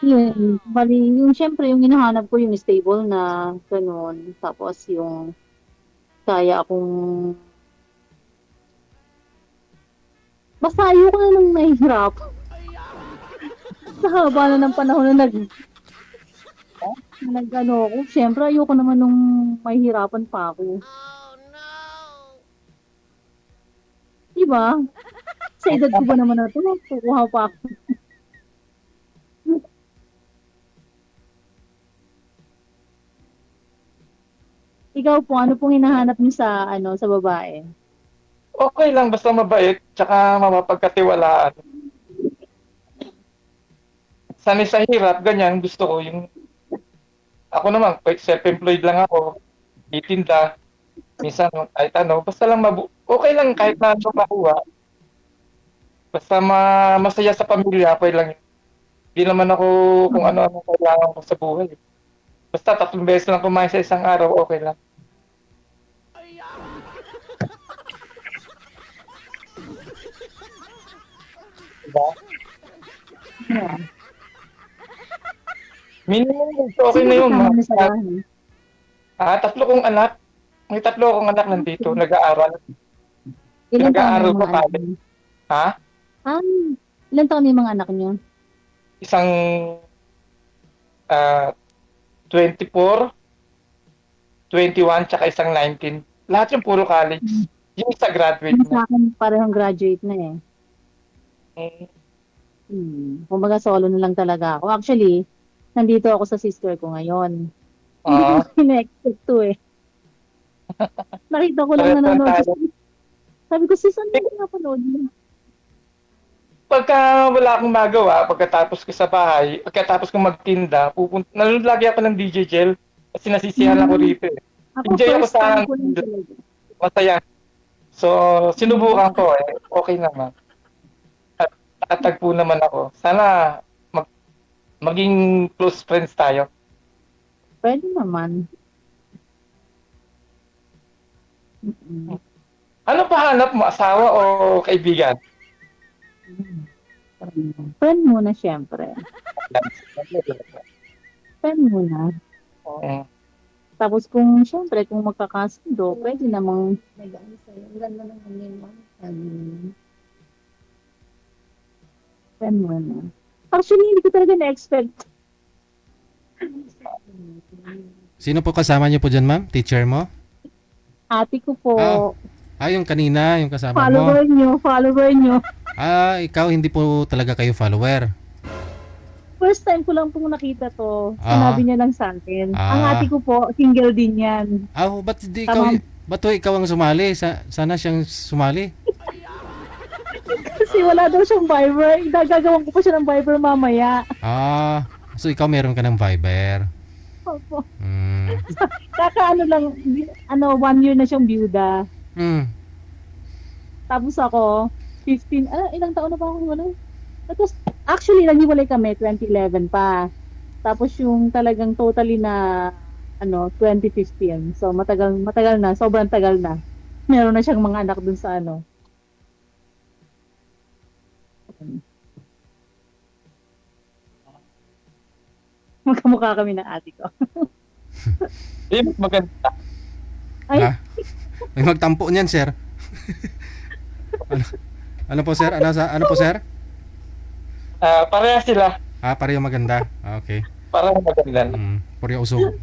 Yun, bali, yung syempre, yung hinahanap ko yung stable na ganun. Tapos yung kaya akong basta ayoko na nung nahihirap. Sa haba na ng panahon na nag-ano ako. Syempre, ayoko naman nung mahihirapan pa ako. Diba? Sa edad ko ba naman na ito, kukuha pa ako. Ikaw po, ano pong hinahanap niyo sa sa babae? Okay lang, basta mabait, tsaka mapagkatiwalaan. Sanay sa hirap, ganyan, gusto ko yung... Ako naman, self-employed lang ako, itinda, minsan kahit ano, basta lang okay lang kahit na ano makuha. Basta masaya sa pamilya, okay lang yun. Hindi naman ako kung ano-ano kailangan ko sa buhay. Basta 3 beses lang kumain sa isang araw, okay lang. Diba? Yeah. Minimum, okay na yun. Kasama niyo sa bahay? 3 kong anak. May 3 akong anak nandito, nag-aaral. Ilan taon na Nag-aaral yung pa mga anak kami. niyo? Ha? Ilan taon na yung mga anak niyo? Isang 24, 21, tsaka isang 19. Lahat yung puro college. Yung isa graduate Yung na. sa akin, parehong graduate na eh. Kumbaga solo na lang talaga ako. Actually, nandito ako sa sister ko ngayon. Hindi ko na-expect to eh. Nakita ko lang nanonood. Sabi ko, sis, ano yung napanood mo? Pagka wala akong magawa, pagkatapos ko sa bahay, pagkatapos ko magtinda, nanonood lagi ako ng DJ Gel kasi nasisihan ako rito eh. Enjoy ako first time sa ko lang talaga. masaya. So, sinubukan ko eh. Okay naman. At nakatagpo naman ako. Sana maging close friends tayo. Pwede naman. Ano pa hanap mo? Asawa o kaibigan? Friend muna, syempre. Friend muna. Tapos kung, syempre, kung magkakasundo, pwede namang nag-ano sa'yo. Ang ganda naman yun. Friend muna. Actually, hindi ko talaga na-expect. Sino po kasama niyo po dyan, ma'am? Teacher mo? Ate ko po. Yung kanina, yung kasama mo. Follower nyo. Ikaw hindi po talaga kayo follower. First time ko lang pong nakita to. Sinabi niya lang sa akin. Ang Ah. ate ko po, single din yan. Ba't di ikaw, Tama. ba't to ikaw ang sumali? Sana siyang sumali. Kasi wala daw siyang Viber. Gagawan ko pa siya ng Viber mamaya. So ikaw meron ka ng Viber. Opo. Mm. Kakaano lang, 1 year na siyang byuda. Mm. Tapos ako, 15, ilang taon na ba ako wala? Tapos, actually, naghiwalay kami, 2011 pa. Tapos yung talagang totally na, 2015. So, matagal na, sobrang tagal na. Meron na siyang mga anak dun sa magkamukha kami ng ate ko. Maganda. Ay, May magtampo niyan, sir. ano po, sir? Ano po, sir? Pareha sila. Pareho maganda. Okay. Pareho maganda. Pareho usog.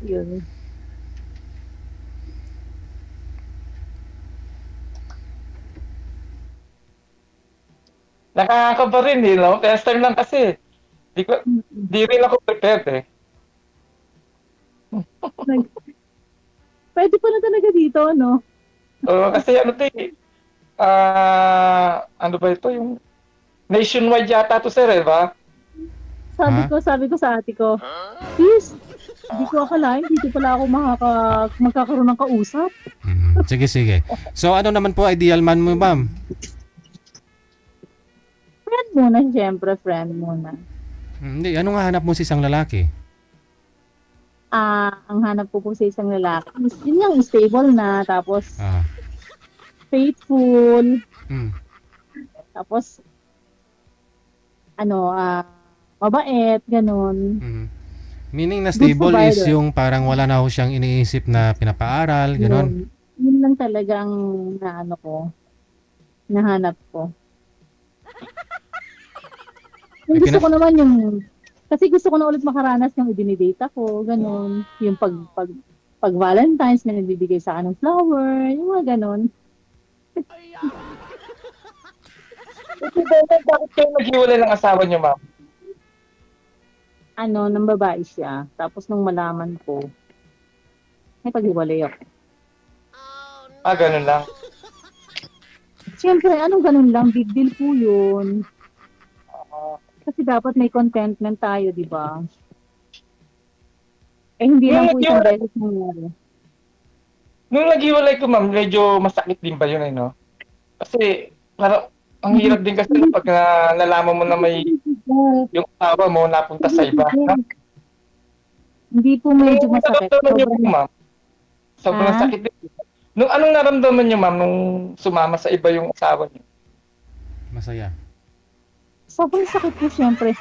yun. Nakakaba rin eh, no? First time lang kasi. Di rin ako prepared eh. Pwede pala talaga dito, no? Kasi ano to eh. Ano ba ito? Yung nationwide yata to, sir, eh, ba? Sabi ko sa ate ko, please, hindi ko akalain, dito pala ako magkakaroon ng kausap. Sige. So ano naman po ideal man mo, ma'am? Friend muna, siyempre, friend muna. Hindi, ano nga hanap mo sa isang lalaki? Ang hanap ko po sa isang lalaki, yun yung stable na, tapos faithful, tapos mabait, ganun. Meaning na Good stable is provider. yung parang wala na ho siyang iniisip na pinapaaral, ganun. Yun lang talagang nahanap ko. Yung gusto ko naman kasi gusto ko na ulit makaranas yung idinidate ako, ganun. Yung pag Valentine's, may nagbibigay sa akin ng flower, yung mga ganun. Bakit kayo naghiwalay ng asawa niyo, ma'am? Nang babae siya. Tapos nung malaman ko, may paghiwalay ako. Ganun lang. Siyempre, ganun lang, big deal po yun. Kasi dapat may contentment tayo, di ba? Hindi lang po isang beses nangyari. Nung naghiwalay ko, ma'am, medyo masakit din ba yun, no? Kasi, parang, ang hirap din kasi pag nalaman mo na may yung asawa mo napunta sa iba. Hindi po medyo masakit. Sobrang sakit din. Nung anong naramdaman niyo, ma'am, nung sumama sa iba yung asawa niyo? Masaya. Sobrang sakit po, siyempre.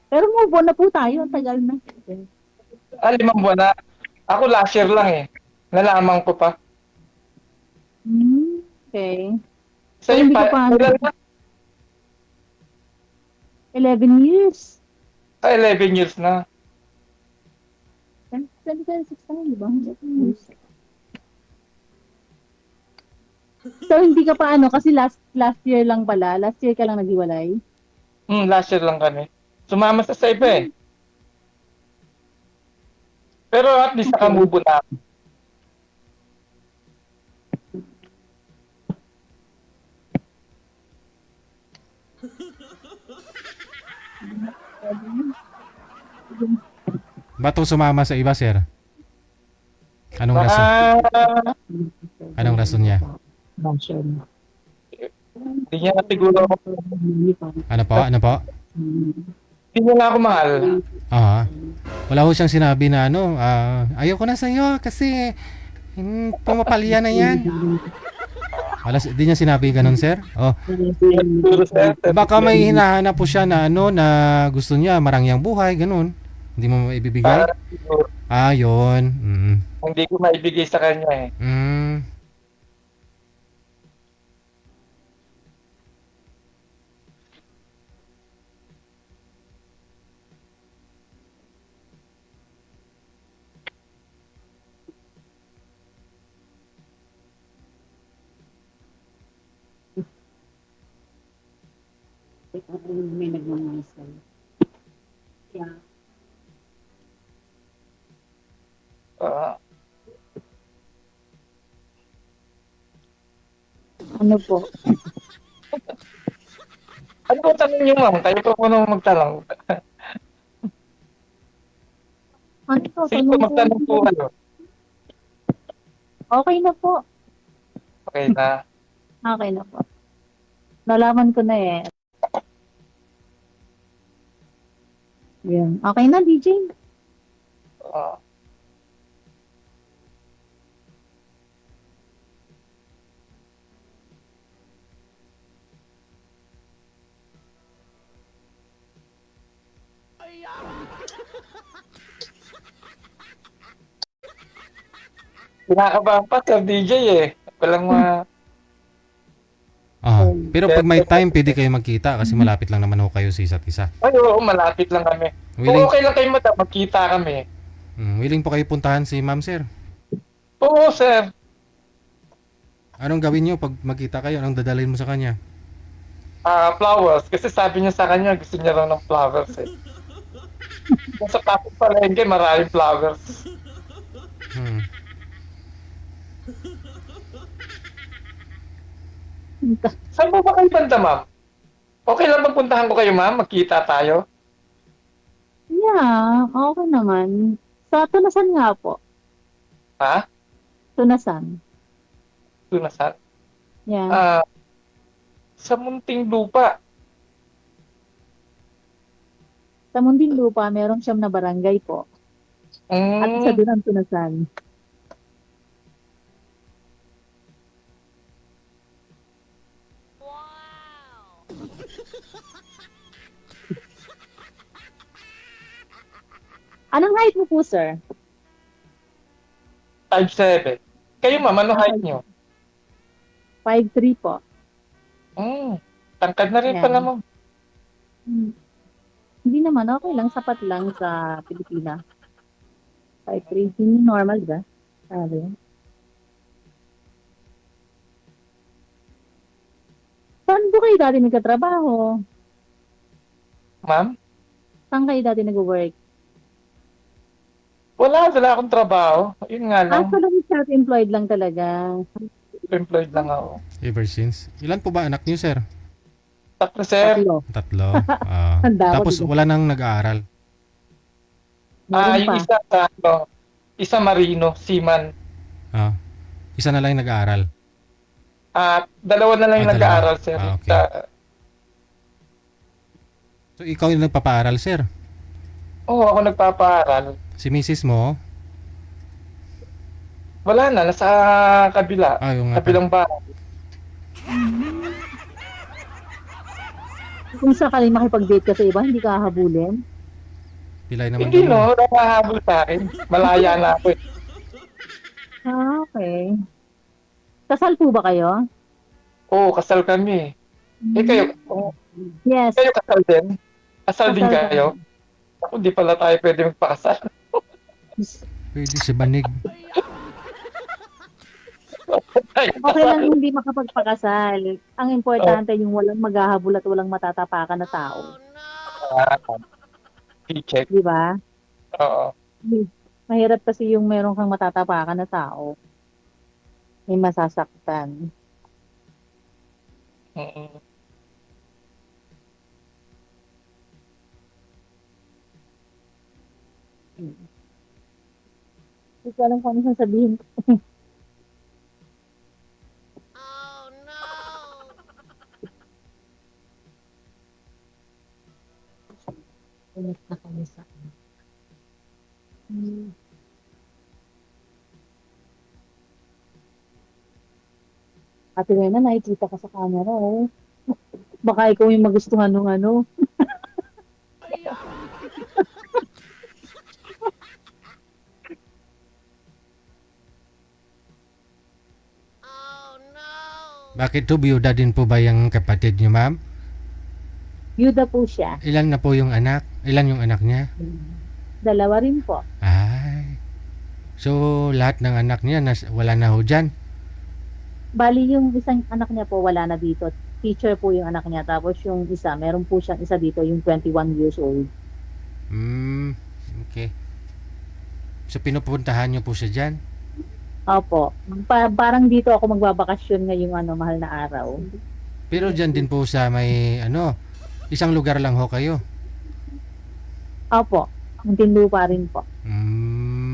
Pero move on na po tayo. Ang tagal na. 5 buwan na. Ako last year lang eh. Nalaman ko pa. Okay. So, hindi ko pa. 11 years. 11 years na. 2026 na, di ba? So, hindi ka pa kasi last year lang pala. Last year ka lang naghiwalay? Last year lang kami. Sumama sa iba eh. Pero at least nakamubo na. Ba't ho sumama sa iba, sir? Anong rason? Anong rason niya? Hindi niya na siguro. Ano po? Hindi niya na ako mahal. Wala ho siyang sinabi na ayoko na sa'yo kasi pumapalya na yan. Di niya sinabi ganun, sir? Baka may hinahanap po siya na na gusto niya marangyang buhay, ganun. Hindi mo maibibigay? Yun. Hindi ko maibigay sa kanya eh. May nagmamaysay. Yeah. Ah, Ano po? ano po tanong niyo, ma'am? Kayo po muna magtanong. Ano po? Sige po, magtanong po kayo. Okay na po. Okay na. Okay na po. Nalaman ko na eh. Yun. Okay na, DJ. Ah, kinakabahan pa, Sir DJ eh. Walang Pero pag may time, pwede kayo magkita kasi malapit lang naman ho kayo sa isa't isa. Ay, oo, malapit lang kami. Kung Willing, okay lang kayo, madam, magkita kami. willing po kayo puntahan si ma'am, sir. Oo, sir. Anong gawin nyo pag magkita kayo? Anong dadalhin mo sa kanya? Flowers. Kasi sabi niya sa kanya, gusto niya raw ng flowers eh. Kung sa pasok palengke, maraming flowers. Hmm. Saan po ba kayo banda, ma'am? Okay lang bang puntahan ko kayo, ma'am? Magkita tayo? Yeah, okay naman. Sa Tunasan nga po. Ha? Tunasan. Tunasan? Yeah. Sa Munting Lupa. Sa Muntinlupa, meron siyang na barangay po. At isa doon ang Tunasan. Anong height mo po, sir? 5'7". Kayo, ma'am, ano height niyo? 5'3 po. Tangkad na rin Yan. pala, ma'am. Hindi naman, okay lang. Sapat lang sa Pilipinas. 5'3. Hindi normal, ba? Sabi. Saan po kayo dati nagkatrabaho? Ma'am? Saan kayo dati nag-work? Wala akong trabaho. Yun nga lang. So lang self-employed lang talaga. Employed lang ako. Ever since. Ilan po ba anak niyo, sir? Tatlo, sir. Tatlo. Tanda ko, Tapos diba? wala nang nag-aaral. Meron Yung pa. isa, isa marino, seaman. Isa na lang yung nag-aaral. Dalawa na lang yung Dalawa. nag-aaral, sir. Okay. So ikaw yung nagpapaaral, sir? Oo, ako nagpapaaral. Si misis mo? Wala na, nasa kabila. Yung nga. Kabilang bahay. Kung sakaling makipag-date ka sa iba, hindi ka hahabulin? Pilay naman Hindi, ganun. no. Nakahabol sa akin. Malaya na ako eh. Okay. Kasal po ba kayo? Oo, kasal kami. Kayo, Yes. kayo kasal din? Kasal din Kasal kayo? Ako, di pala tayo pwede magpakasal. Pwede si Banig. Okay lang hindi makapagpakasal. Ang importante yung walang maghahabol at walang matatapakan na tao. I-check. Di ba? Oo. Mahirap kasi yung meron kang matatapakan na tao. May masasaktan. Hindi ko alam kung ano sasabihin ko. Ulit na kami sa Ate Rena, nakikita ka sa camera, oh. Baka ikaw yung magustuhan ng ano. Bakit to? Biyuda din po ba yung kapatid niyo, ma'am? Yuda po siya. Ilan na po yung anak? Ilan yung anak niya? Dalawa rin po. Ay. So, lahat ng anak niya wala na ho dyan? Bali yung isang anak niya po wala na dito. teacher po yung anak niya. Tapos yung isa, meron po siyang isa dito, yung 21 years old. Okay. So pinupuntahan niyo po siya dyan? Opo. Parang dito ako magbabakasyon ngayong mahal na araw. Pero dyan din po sa may isang lugar lang ho kayo? Opo. Muntinlupa rin po.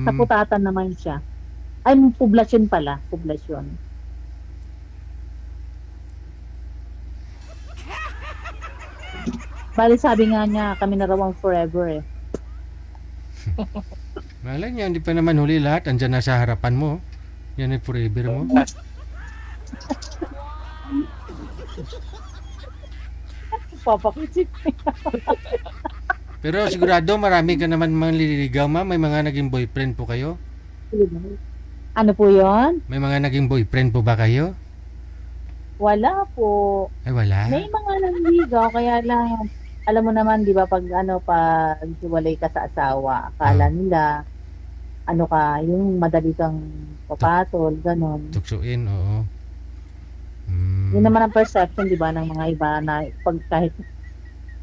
Sa Putatan naman siya. Ay, poblasyon pala. Poblasyon. Bali sabi nga niya, kami na raw ang forever eh. Malay niya, hindi pa naman huli lahat. Andyan na sa harapan mo. Yan ay forever mo. Papakisip. Pero sigurado marami ka naman manliligaw, ma'am. May mga naging boyfriend po kayo? Ano po yon? May mga naging boyfriend po ba kayo? Wala po. Ay, wala. May mga nanligaw, kaya lang, alam mo naman, di ba, pag hiwalay ka sa asawa, akala nila, yung madali kang papatol, ganon. Tuksuin, oo. Yun naman ang perception, di ba, ng mga iba na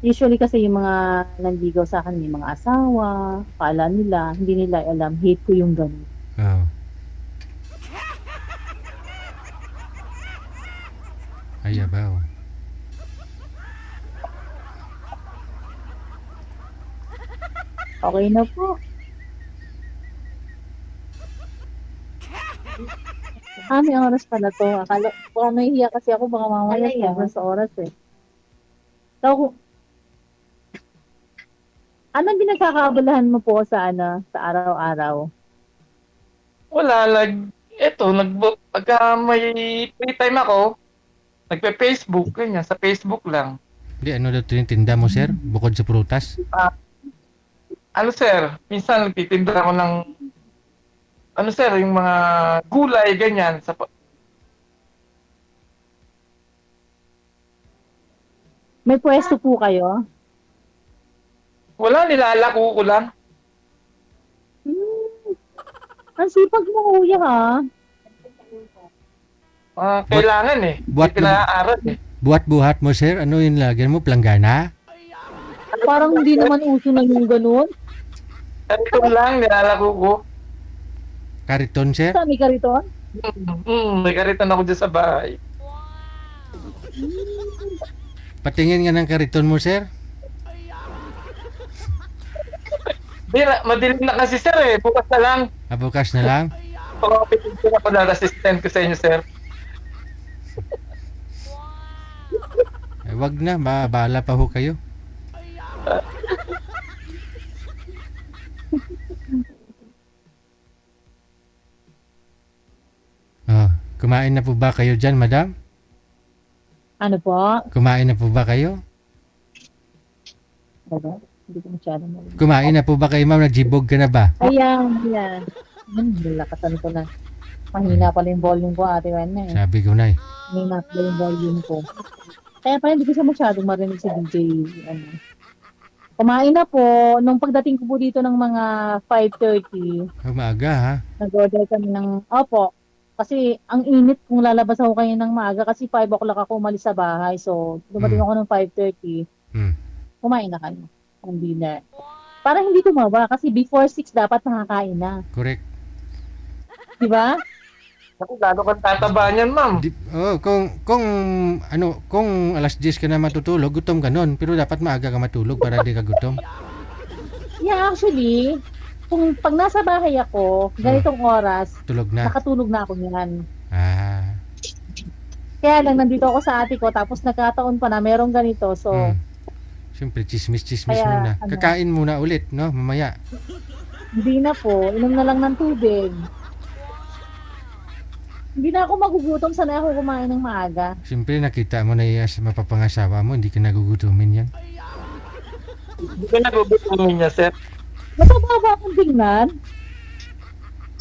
usually kasi yung mga nanligaw sa akin, yung mga asawa, akala nila, hindi nila alam, hate ko yung ganon. Oo. Ay, abaw. Okay na po. May oras pala to. Akala, baka nahihiya kasi ako, baka mamaya sobrang sa oras eh. So, anong ginagkakaabalahan mo po sa sa araw-araw? Wala, pagka may free time ako, nagpe-Facebook, ganyan, sa Facebook lang. Hindi, ano daw tinitinda mo, sir? Bukod sa prutas? Sir, minsan nagtitinda ako ng, sir, yung mga gulay, ganyan, May pwesto po kayo? wala, nilalako ko lang. Ang sipag mo, kuya, ha? Kailangan eh. Buhat Hindi pinaaral eh. Buhat-buhat mo, sir? Ano yung lagyan mo? Planggana? Parang hindi naman uso na yung ganun. Kariton lang, nilalako ko. Kariton, sir? May kariton? May kariton ako dyan sa bahay. Patingin nga ng kariton mo, sir? Madilim na kasi sir eh. Bukas na lang. Bukas na lang? Pagkapitin ko na pala assistant ko sa inyo sir. Wag na, bahala pa ho kayo. Kumain na po ba kayo dyan, madam? Ano po? Kumain na po ba kayo? Hindi ko masyado malamig. Kumain na po ba kayo, ma'am? Nagjibog ka na ba? Ayan. Nilakasan ko na. Mahina pala yung volume ko, ate Wen eh. Sabi ko na eh. Mahina pala yung volume ko. Kaya pala hindi ko siya masyadong marinig si DJ. Kumain na po. Nung pagdating ko po dito ng mga 5:30. Maaga ha? Nag-order kami ng, kasi ang init kung lalabas ako kayo ng maaga kasi 5 o'clock ako umalis sa bahay. So, dumating ako ng 5:30. Kumain na kami ng dinner. Para hindi tumawa kasi before 6 dapat nakakain na. Correct. Diba? Ako, lalo kang tataba niyan, ma'am. Kung alas 10 ka na matutulog, gutom ka nun. Pero dapat maaga ka matulog para di ka gutom. Yeah, actually, pag nasa bahay ako, ganitong oras, tulog na. nakatulog na ako niyan. Kaya lang, nandito ako sa ate ko, tapos nagkataon pa na merong ganito, so... Siyempre, chismis-chismis Kaya, muna. Kakain muna ulit, no? Mamaya. Hindi na po, inom na lang ng tubig. Hindi na ako magugutom, sanay ako kumain ng maaga. Siyempre, nakita mo na yung mapapangasawa mo, hindi ka nagugutumin yan. Hindi ka nagugutumin niya, sir. Mataba ba akong tingnan?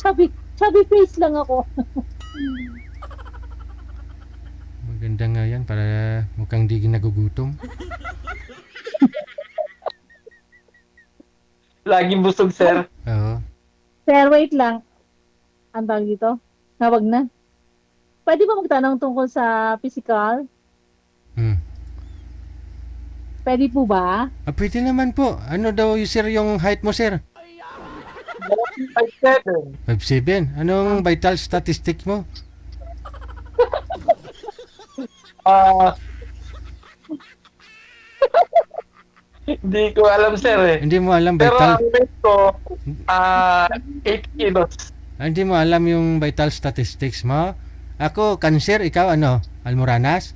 Chubby face lang ako. Maganda nga yan para mukhang di nagugutom. Laging busog, sir. Oo. Sir, wait lang. Ang tawag dito? Nawag na. Pwede ba magtanong tungkol sa physical? Pwede po ba? Pwede naman po. Ano daw sir yung height mo, sir? 5'7". 5'7". Anong vital statistics mo? Hindi ko alam, sir, eh. Hindi mo alam Pero vital... ang weight ko, 8 kilos. Hindi mo alam yung vital statistics mo? Ako, cancer. Ikaw, ano? Almoranas?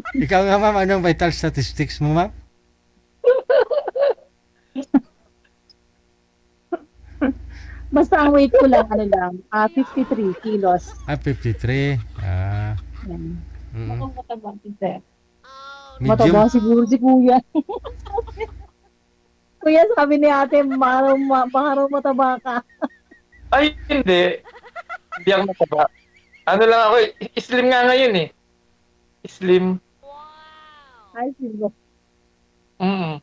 Ikaw nga, ma'am. Anong vital statistics mo, ma'am? Basta ang weight ko lang, 53 kilos. 53. Yan. Mm. Mataba si sir. Medium. Mataba siguro si kuya. Kuya, sabi ni ate, baka raw mataba ka. Ay, hindi. Hindi ako mataba. Ano lang ako, slim nga ngayon, eh. Slim. Ay, siguro. Mm.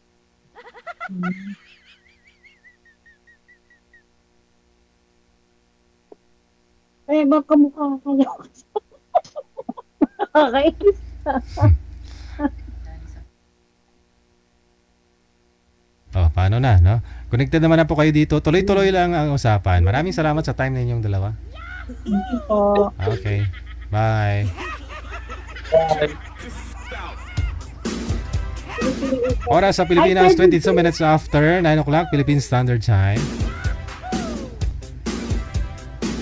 Eh, baka mukha kayo. Nakakainis ka. Oh, paano na, no? Connected naman na po kayo dito. Tuloy-tuloy lang ang usapan. Maraming salamat sa time ninyong dalawa. Oo. Okay. Bye. Oras sa Pilipinas, 22 minutes after 9 o'clock, Philippine Standard Time.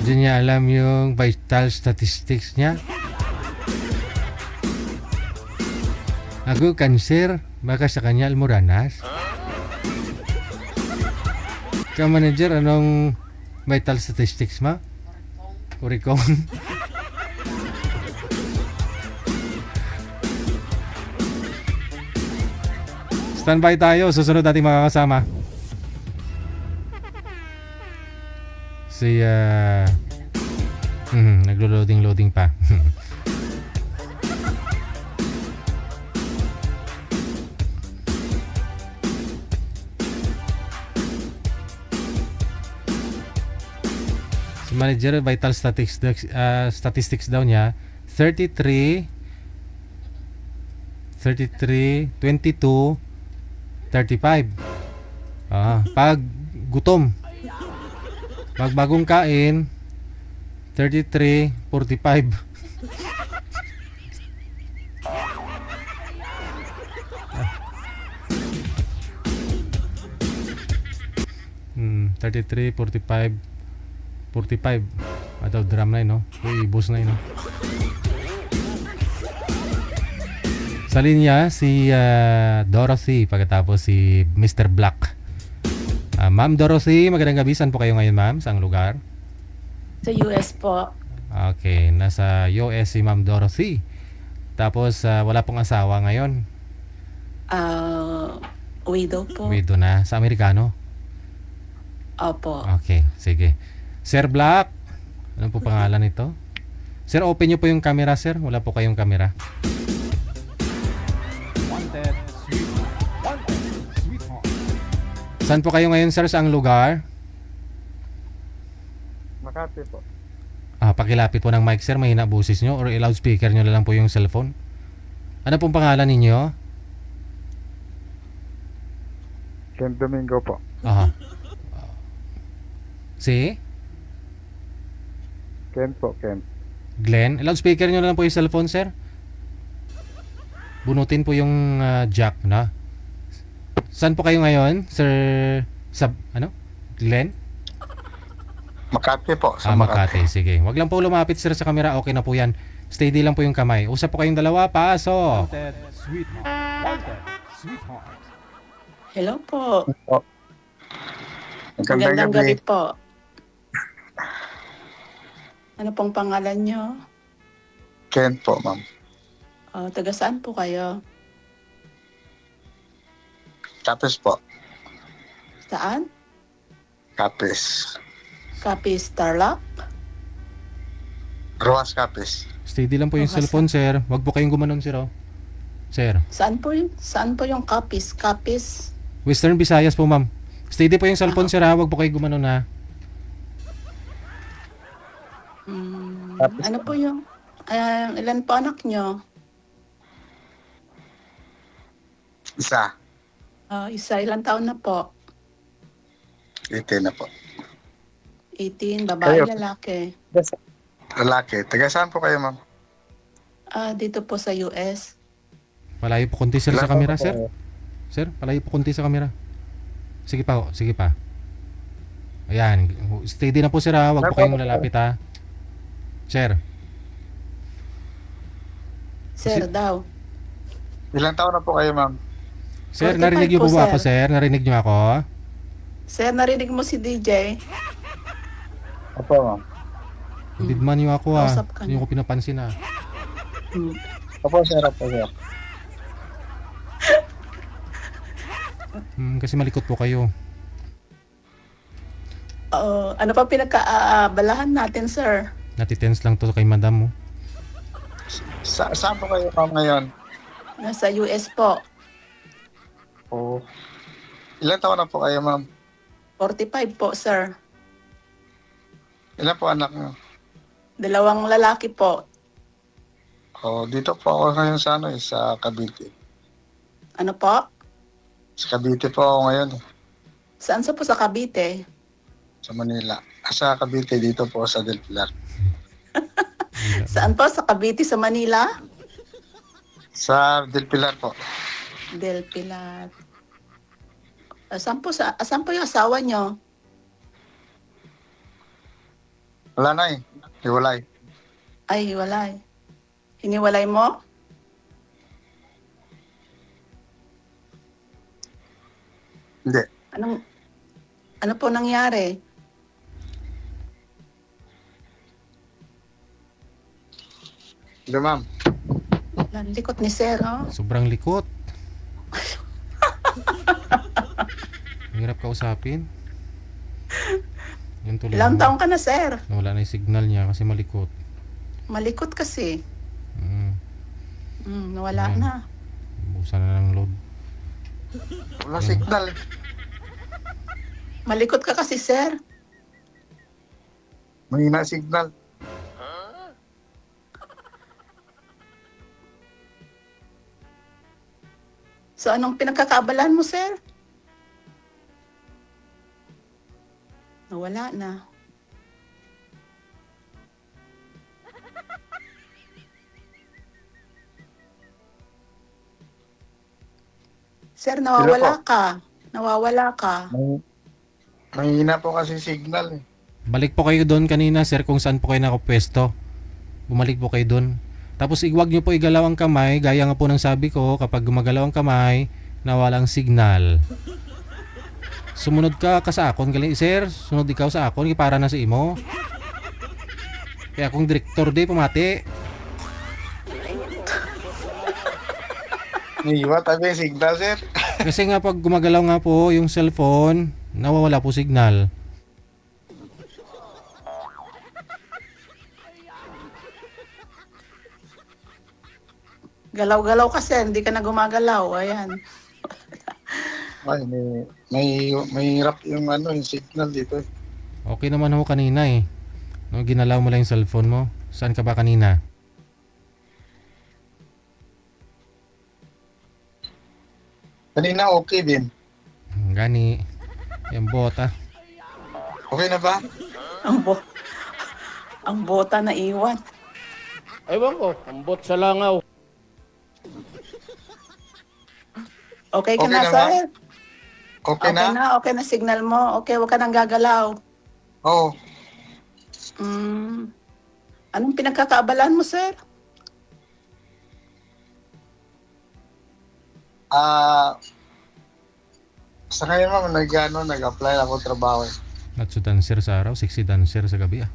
Hindi niya alam yung vital statistics niya. Ako, cancer. Baka sa kanya, almoranas. Ka-manager, anong vital statistics mo? Uricon. Standby tayo. Susunod natin makakasama. Si, naglo-loading pa. Si manager, vital statistics daw niya, 33, 22, 35. Pag gutom, pag bagong kain, 33, 45. 33, 45, 45. Ataw drum na yun, no? Uy, ibos na yun, no? Sa linya, si Dorothy, pagkatapos si Mr. Black. Ma'am Dorothy, magandang gabi. Saan po kayo ngayon, ma'am? Saang lugar? Sa US po. Okay, nasa US si Ma'am Dorothy. Tapos, wala pong asawa ngayon. Widow po. Widow na. Sa Amerikano? Opo. Okay, sige. Sir Black, ano po pangalan nito? Sir, open nyo po yung camera, sir. Wala po kayong camera. Saan po kayo ngayon, sir? Saang lugar? Makati po. Pakilapit po ng mic, sir. Mahina boses nyo or loudspeaker nyo na lang po yung cellphone. Ano pong pangalan ninyo? Ken Domingo po. Si? Ken po, Ken. Glenn? Loudspeaker nyo na lang po yung cellphone, sir. Bunutin po yung jack, na. Saan po kayo ngayon, sir? Glenn? Makati po, sa Makati. Sige. Wag lang po lumapit, sir, sa camera. Okay na po yan. Steady lang po yung kamay. Usap po kayong dalawa. Paso. Hello po. Magandang gabi po. Ano pong pangalan nyo? Ken po, ma'am. Taga saan po kayo? Kapis po. Saan? Kapis. Kapis Tarlac? Ruas Kapis. Steady lang po yung cellphone, sir. Wag po kayong gumanon, sir. Sir. Saan po yung Kapis? Kapis? Western Visayas po, ma'am. Steady po yung cellphone, sir, ha? Wag po kayong gumanon, ha? Ano po yung, ilan po anak nyo? Isa. Isa, ilang taon na po? 18 na po. 18, babae, Kayo? lalaki. Lalaki. Taga saan po kayo, ma'am? Dito po sa US. Palayo po konti sir sa camera, sir. Sir, palayo po konti sa camera. Sige pa, sige pa. Ayan, steady na po sir ha. Huwag po kayong lalapit ha. Sir. Sir daw. Ilang taon na po kayo, ma'am? Sir, 45 narinig niyo po po, ba sir. ako, sir? Narinig niyo ako? Sir, narinig mo si DJ? Opo, ma'am. Hindi man niyo ako ha. Kausap ka Hindi ko pinapansin ha. Opo, sir. Opo, sir. Kasi malikot po kayo. Ano pa pinagkaabalahan natin, sir? Natitense lang to kay madam mo. Saan po kayo, ma'am, ngayon? Nasa US po. Oo. Ilang taon na po kayo, ma'am? 45 po, sir. Ilan po anak niyo? 2 lalaki po. Dito po ako ngayon sa sa Cavite. Ano po? Sa Cavite po ako ngayon. Saan po sa Cavite? Sa Manila. Sa Cavite, dito po sa Del Pilar. Saan po? Sa Cavite, sa Manila? Sa Del Pilar po. Del Pilar. Saan po yung asawa nyo? Wala na eh. Hiwalay. Ay, hiwalay. Hiniwalay mo? Hindi. Ano po nangyari? Hindi, ma'am. Ang likot ni Sir, oh. Sobrang likot. Hirap kausapin. Yun tuloy. Ilang taong ka na, Sir? Nawala na yung signal niya kasi malikot. Malikot kasi. Mm. Nawala Mm. na. Busan na ng load. Wala signal. Malikot ka kasi, Sir. Mahina signal. So, anong pinagkakaabalahan mo, Sir? Nawala na. Sir, nawawala ka. Nawawala ka. Mahina po kasi signal eh. Balik po kayo doon kanina sir kung saan po kayo nakapwesto. Bumalik po kayo doon. Tapos iwag nyo po igalaw ang kamay. Gaya nga po ng sabi ko, kapag gumagalaw ang kamay, nawalang signal. Sumunod ka sa akon. Galing sir, sunod ikaw sa akon. Para na sa imo. Kaya kung direktor di, pumati. Iwa tabi signal, sir. Kasi nga pag gumagalaw nga po yung cellphone, nawawala po signal. Galaw-galaw kasi, hindi ka na gumagalaw. Ayan. Ay, may hirap yung yung signal dito eh. Okay naman ho kanina eh. No, ginalaw mo lang yung cellphone mo. Saan ka ba kanina? Kanina okay din. Gani. Yung bota. Okay na ba? Ang bota na iwan. Ewan ko, ambot sa langaw. Okay ka Okay na, na ba? Sir? Okay na? Okay na signal mo. Okay, huwag ka nang gagalaw. Oo. Anong pinagkakaabalahan mo, Sir? Sa ngayon ma'am, nag-apply ako trabaho eh. Not so dancer sa araw, sexy dancer sa gabi ah.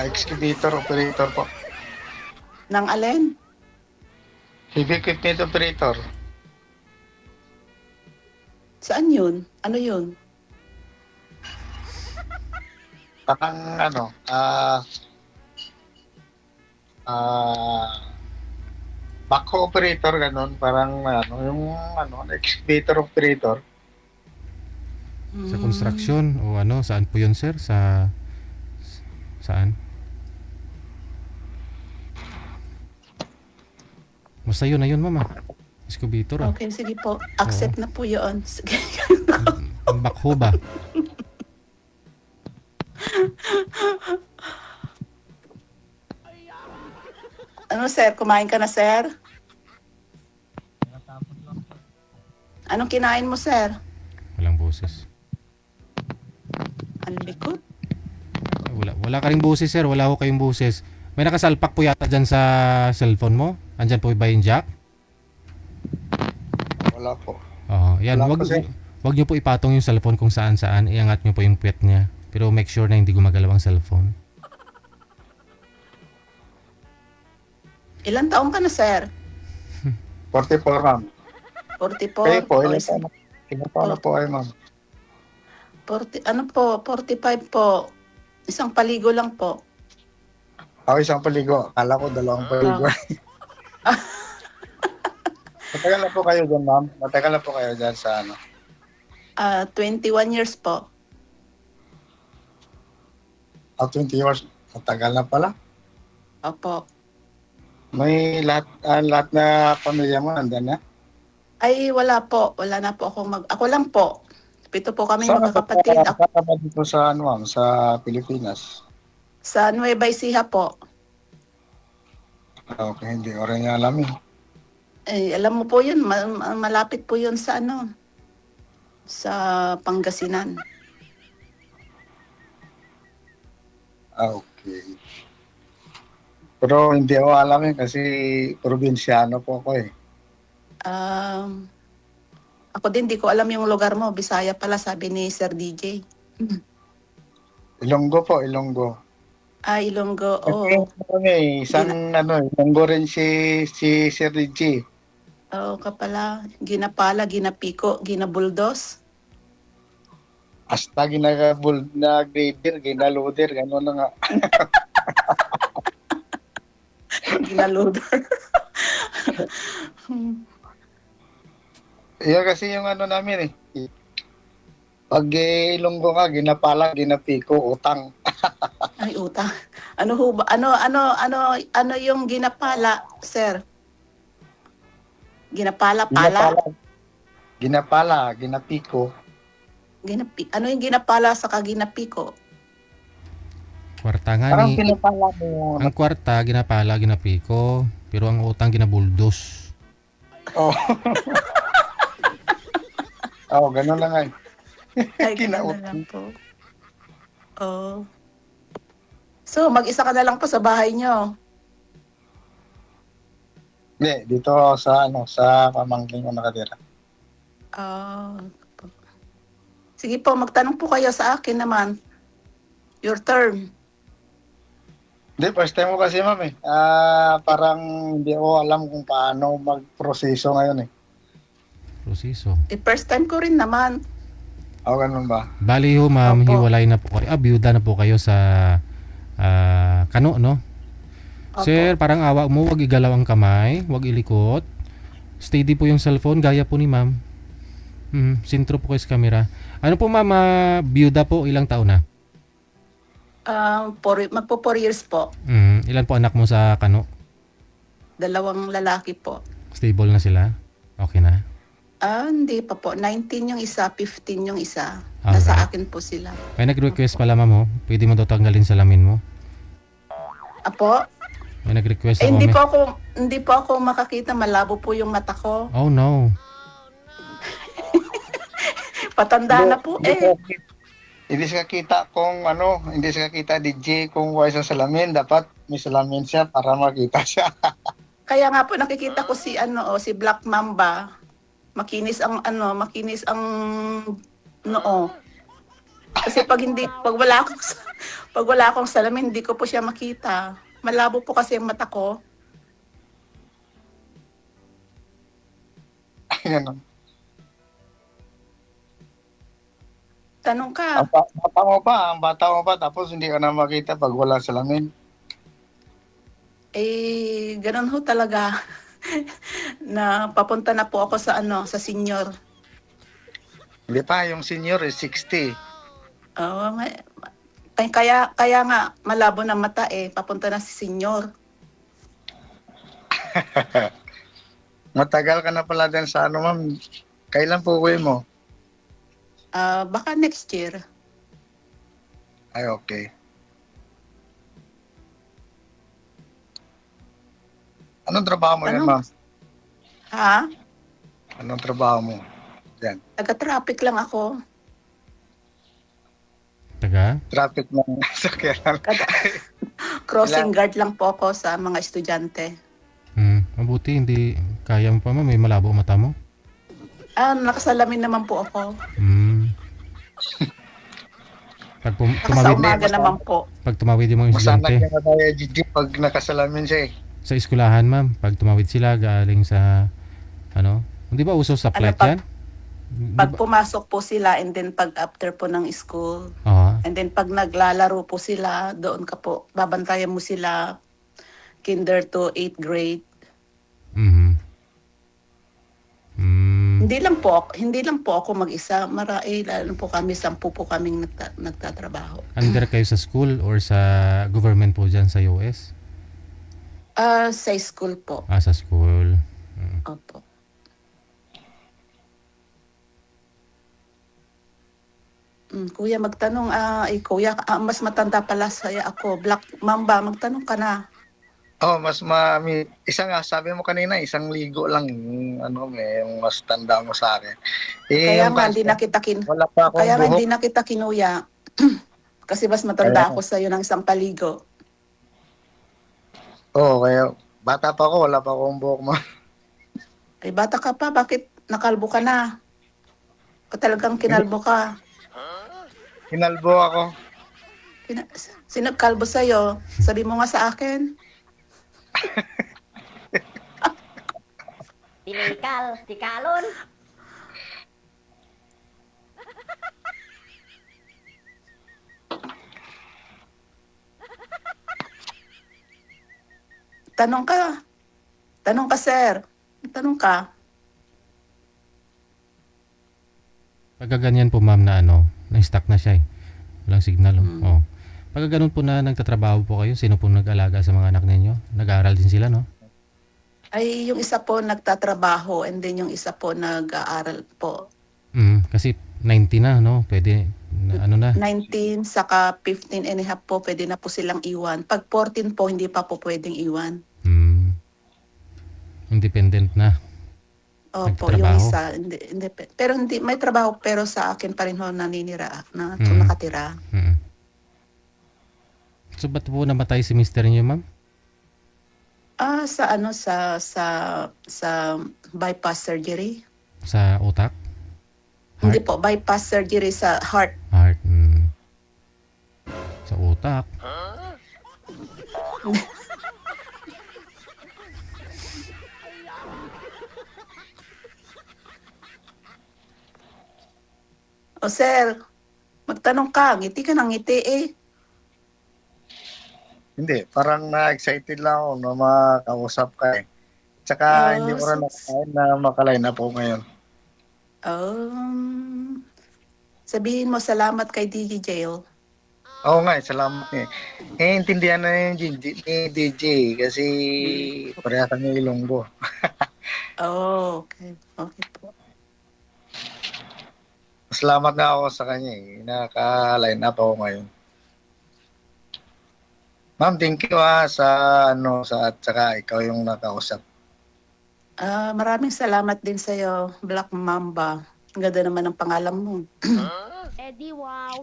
Excavator operator po. Nang alin? Heavy equipment operator. Saan yun? Ano yun? Parang backhoe operator, ganun. Parang excavator operator. Sa construction o ano, saan po yun sir? Sa Saan? Basta yun na yun, mama. Escobedo. Okay, sige po. Accept na po yun. Sige. Bakho ba? Ano, sir? Kumain ka na, sir? Anong kinain mo, sir? Walang boses. Ang likod. Wala ka ring boses, sir. Wala ko kayong boses. May nakasalpak po yata dyan sa cellphone mo. Andyan po ba yung jack? Wala po. Oo. Yan, Wala wag, po, sir. wag nyo po ipatong yung cellphone kung saan-saan. Iangat nyo po yung puwet niya. Pero make sure na hindi gumagalaw ang cellphone. Ilan taong ka na, sir? 44, ma'am. 44? Kayo po, ilan O, taon na po kayo, ma'am? 40, ano po, 45 po. Isang paligo lang po. Ako isang paligo. Kala ko dalawang paligo. Matagal na po kayo dyan, ma'am. Matagal na po kayo dyan sa ano. 21 years po. 20 years. Matagal na pala. Opo. May lahat na pamilya mo nandyan na? Ay, wala po. Wala na po akong Ako lang po. 7 po kami Saan magkakapatid. ka ba dito sa, ano, ma'am, sa Pilipinas? Sa Nueva Ecija po. Okay, hindi ko rin alam eh. Eh, alam mo po yun, malapit po yun sa ano, sa Pangasinan. Okay. Pero hindi ako alam eh kasi probinsyano po ako eh. Ako din, di ko alam yung lugar mo. Bisaya pala, sabi ni Sir DJ. Ilonggo po, Ilonggo. Ilonggo, oo. Isang Ilonggo rin si Sir DJ. Oo ka pala. Ginapala, ginapiko, ginabuldos. Hasta na grader, ginaloader, gano'n na nga. Ginaloader. Yan kasi yung ano namin eh. Pag Ilonggo ka, ginapala, ginapiko, utang. Ay, utang. Ano ho ba? Ano yung ginapala, sir? Ginapala, pala? Ginapala, ginapiko. Ano yung ginapala sa kaginapiko? Kwarta nga Parang ni... pinapala mo. Ang kwarta, ginapala, ginapiko. Pero ang utang, ginabuldos. Oh. Oh, gano'n lang ay. Ay, ganun na lang po. Oh. So, mag-isa ka na lang po sa bahay nyo. Hindi, dito sa sa pamangkin ko nakatira. Sige po, magtanong po kayo sa akin naman. Your turn. Hindi, first time ko kasi, ma'am eh. Parang hindi ko alam kung paano magproseso ngayon eh. Proseso. First time ko rin naman. Ganun ba? Bali ho, ma'am, Opo. hiwalay na po kayo. Byuda na po kayo sa kano, no? Opo. Sir, parang awa mo, wag igalaw ang kamay, wag ilikot. Steady po yung cellphone, gaya po ni ma'am. Sintro po kayo sa camera. Ano po, ma'am, byuda po, ilang taon na? Magpo 4 years po. Ilan po anak mo sa kano? 2 lalaki po. Stable na sila? Okay na? Hindi pa po. 19 yung isa, 15 yung isa. Alright. Nasa akin po sila. May nag-request pala, ma'am, ho. Pwede mo daw tanggalin salamin mo. Apo? May nag-request Hindi ako. po ako makakita. Malabo po yung mata ko. Oh, no. Patanda na po eh. Hindi siya kita kung hindi siya kita DJ kung wala sa salamin. Dapat may salamin siya para makita siya. Kaya nga po nakikita ko si si Black Mamba. Makinis ang noo. Kasi pag wala akong salamin, hindi ko po siya makita. Malabo po kasi ang mata ko. Ganun. Tanong ka. Ang bata mo pa, tapos hindi ka na makita pag wala salamin. Ganun ho talaga. Na papunta na po ako sa senior. Hindi pa, yung senior is 60. Kaya Ay, kaya nga, malabo na mata eh. Papunta na si senyor. Matagal ka na pala din sa ano, ma'am. Kailan po uwi mo? Baka next year. Ay, okay. Anong trabaho mo yan, Tanong- ma'am? Ha? Anong trabaho mo? Yan. Taga-traffic lang ako. Taga? Traffic ng sakyanan. Crossing guard lang po ako sa mga estudyante. Mabuti, hindi kaya mo pa, ma'am. May malabo ang mata mo. Nakasalamin naman po ako. Pag Sa tumawid, umaga naman po. pag tumawid yung mga Masana estudyante ka na tayo, Gigi, pag nakasalamin siya eh. sa eskwelahan, ma'am, pag tumawid sila galing sa, hindi ba uso sa flight yan? Pag pumasok po sila and then pag after po ng school. And then pag naglalaro po sila, doon ka po, babantayan mo sila kinder to 8th grade. Hindi lang po ako mag-isa. Lalo po kami, 10 po kaming nagtatrabaho. Under kayo sa school or sa government po dyan sa US? Sa school po. Sa school. Opo. Kuya, magtanong, kuya, mas matanda pala saya ako. Black Mamba, magtanong ka na. Mas isang sabi mo kanina, isang ligo lang yung mas tanda mo sa akin. Kaya nga hindi na kita wala pa akong kaya nga buhok. hindi na kita kinuya. Kasi mas matanda ako sa iyo ng isang paligo. Kaya bata pa ako, wala pa akong buhok mo. Ay, bata ka pa, bakit nakalbo ka na? Talagang kinalbo ka. Kinalbo ako. Sino kalbo sa'yo? Sabi mo nga sa akin. Tikalon. Tanong ka, sir. Tanong ka. Pagka ganyan po, ma'am, na na-stuck na siya eh. Walang signal. Pagka ganun po na nagtatrabaho po kayo, sino po nag-alaga sa mga anak ninyo? Nag-aaral din sila, no? Ay, yung isa po nagtatrabaho and then yung isa po nag-aaral po. Kasi 90 na, no? Pwede, na. 19 saka 15 and a half po, pwede na po silang iwan. Pag 14 po, hindi pa po pwedeng iwan. Independent na. Opo, yung isa. Pero hindi, may trabaho pero sa akin pa rin ho nakatira. So, ba't po namatay si mister niyo, ma'am? Sa bypass surgery. Sa utak? Hindi po, bypass surgery sa heart. Heart. Sa utak. O sir, magtanong ka, ngiti ka ng ngiti eh. Hindi, parang na-excited lang ako na makausap ka eh. Tsaka hindi ko rin nakakain na makaline up po ngayon. Sabihin mo salamat kay DJ Jail. Oo nga, salamat eh. Intindihan na yung ni DJ kasi pareha kami Ilonggo. Okay. Okay po. Salamat na ako sa kanya eh. Naka-line up ako ngayon. Ma'am, thank you sa at saka ikaw yung nakausap. Maraming salamat din sa iyo, Black Mamba. Ang ganda naman ng pangalan mo. Eddie, wow.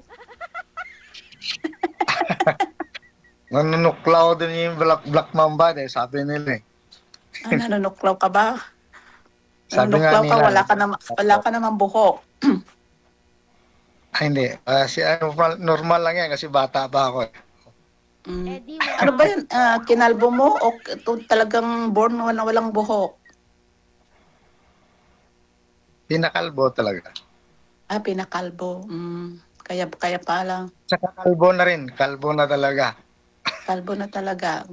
Nanunuklaw din yung Black Mamba eh, sabi nila eh. Nanunuklaw ka ba? Sabi nga Nanunuklaw ka, nila. wala ka naman buhok. Ay, hindi. Normal lang yan kasi bata pa ako eh. Ano ba yun? Kinalbo mo o talagang born na walang buhok? Pinakalbo talaga. Pinakalbo. Kaya pa lang. Tsaka kalbo na rin. Kalbo na talaga. Kalbo na talaga.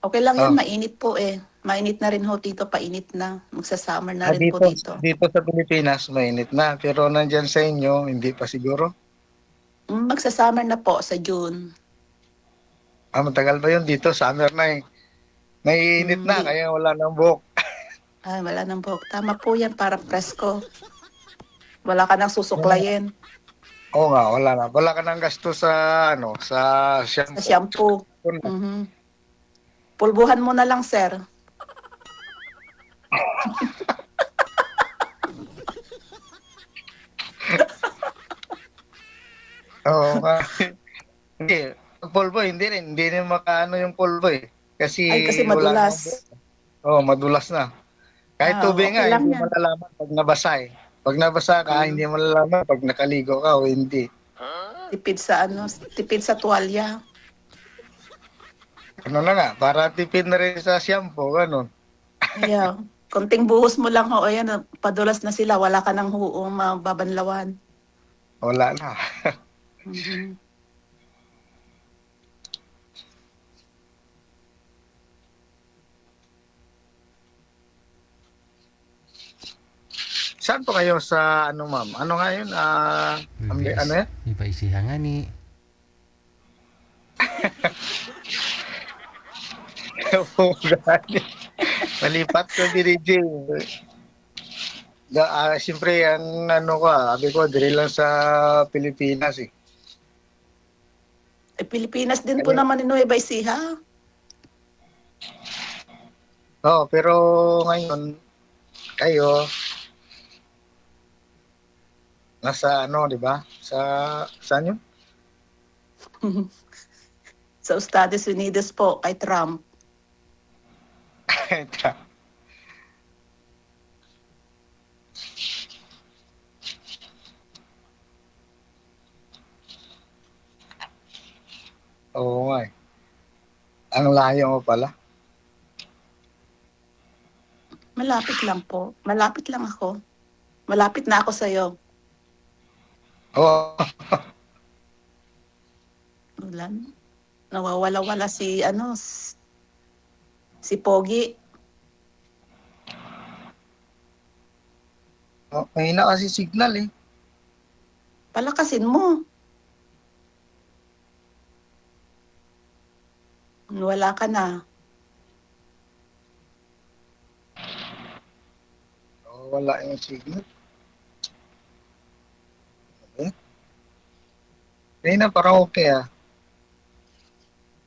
Okay lang yan. Mainit po eh. Mainit na rin ho dito. Painit na. Magsa-summer na rin po dito. Dito sa Pilipinas, mainit na. Pero nandyan sa inyo, hindi pa siguro. Magsa-summer na po sa June. Matagal ba yun dito? Summer na eh. Naiinit na, kaya wala nang buhok. Ay, wala nang buhok. Tama po yan para presko. Wala ka nang susuklayin. Oo nga, wala na. Wala ka nang gasto sa, sa shampoo. Sa shampoo. Pulbuhan mo na lang, sir. Oo nga. Hindi. Pulbo, hindi rin. Hindi rin makaano yung pulbo eh. Kasi wala madulas. madulas na. Kahit tubig okay nga, lang hindi yan. malalaman pag nabasa eh. Pag nabasa ka, hindi malalaman pag nakaligo ka o hindi. Tipid sa tuwalya. Ano na nga, para tipid na rin sa shampoo, ganun. Yeah. Konting buhos mo lang ho, ayan, padulas na sila, wala ka nang huong mababanlawan. Wala na. Saan po kayo sa, ma'am? Ano nga yun? Ano yan? Iba isihangan ni. Oo, gani. Malipat ko binigay. Siyempre, sabi ko, diri lang sa Pilipinas eh. Pilipinas din po naman in Nueva Ecija. Oo, pero ngayon, kayo, nasa di ba? Saan yun? Sa Estados Unidos po, kay Trump. Oo nga eh. Ang layo mo pala. Malapit lang po. Malapit lang ako. Malapit na ako sa'yo. Oo. Wala. Nawawala-wala si Pogi. Mahina kasi signal eh. Palakasin mo. Wala ka na. Wala yung signal. Okay. Mahina, parang okay ah.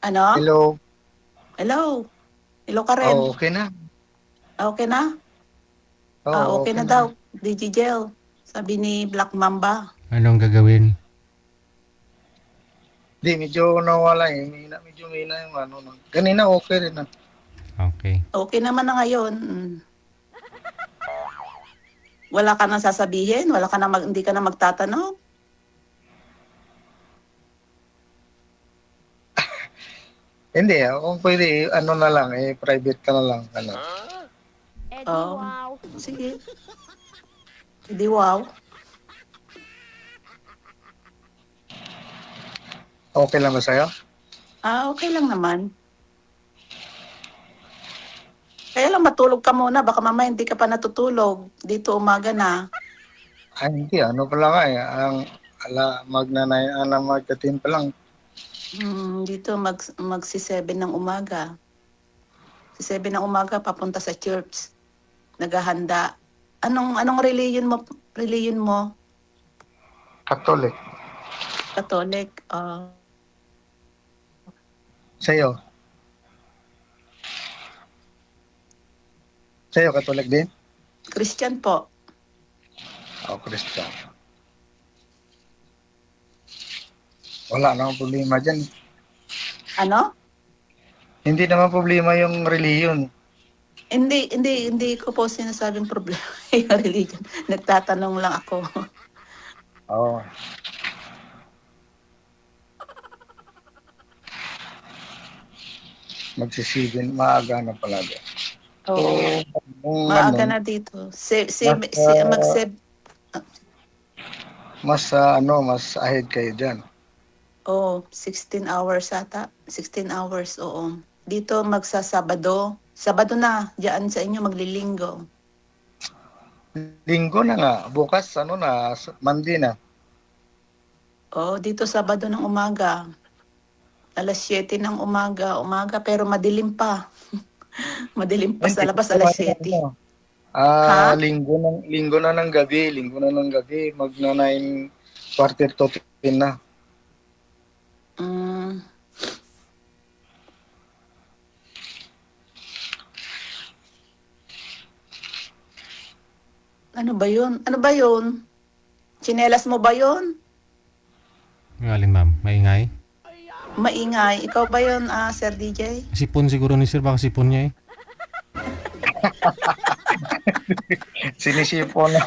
Ano? Hello. Hello. Hello ka rin. Okay na. Okay na? Okay na daw. Digigel. Sabi ni Black Mamba. Anong gagawin? Di, medyo nawala eh. Medyo mahina yung Kanina okay rin na. Okay. Okay naman na ngayon. Wala ka nang sasabihin? Wala ka na hindi ka na magtatanong? Hindi kung pwede, na lang private ka na lang. Wow. Sige. Hindi wow. Okay lang ba sa'yo? Okay lang naman. Kaya lang matulog ka muna, baka mamaya hindi ka pa natutulog. Dito umaga na. Hindi, pala nga eh. Magka-10 pa lang. Dito magsi-7 ng umaga. Si 7 ng umaga papunta sa church. Naghahanda. Anong religion mo? Religion mo? Catholic. Catholic. Sa'yo? Sa'yo, Catholic din? Christian po. Christian. Wala namang problema dyan. Ano? Hindi naman problema yung religion. Hindi ko po sinasabing problema yung religion. Nagtatanong lang ako. Oo. Magsisibin, maaga na pala doon. Oo. Maaga na dito. Mas ahead kayo dyan. 16 hours ata. 16 hours, oo. Dito magsasabado. Sabado na, diyan sa inyo maglilinggo. Linggo na nga. Bukas, Monday na. Oh, dito Sabado ng umaga. Alas 7 ng umaga, pero madilim pa. Madilim pa sa labas, alas 7. Ha? Linggo na ng gabi, magna 9 quarter to 10 na. Mm. Ano ba yun? Tsinelas mo ba yun? Yung alin, ma'am? Maingay? Maingay. Ikaw ba yun, Sir DJ? Sipon siguro ni sir. Baka sipon niya eh. Sinisipon na.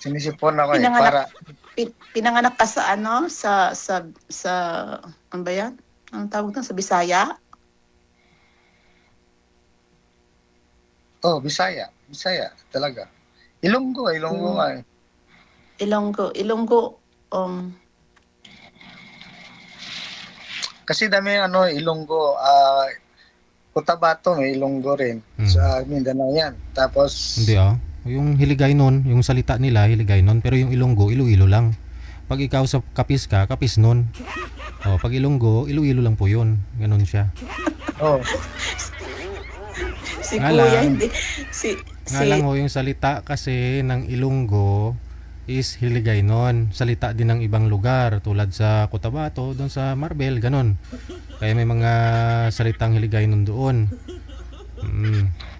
Sinisipon ako eh, para... Pinanganak ka sa ano? Sa ano ba yan? Anong tawag doon? Sa Bisaya? Oh, Bisaya talaga. Ilonggo nga eh. Ilonggo. Kasi dami Ilonggo, Cotabato may Ilonggo rin. Sa Mindanao yan. Tapos Hindi yung Hiligaynon, yung salita nila Hiligaynon, pero yung Ilonggo, Iloilo lang. Pag ikaw sa Kapis ka, Kapis nun. Pag Ilonggo, Iloilo lang po yun. Ganon siya. Oh. Si Kuya hindi. Nga lang yung salita kasi ng Ilonggo is Hiligaynon. Salita din ng ibang lugar tulad sa Cotabato, doon sa Marbel, ganon. Kaya may mga salitang Hiligaynon doon.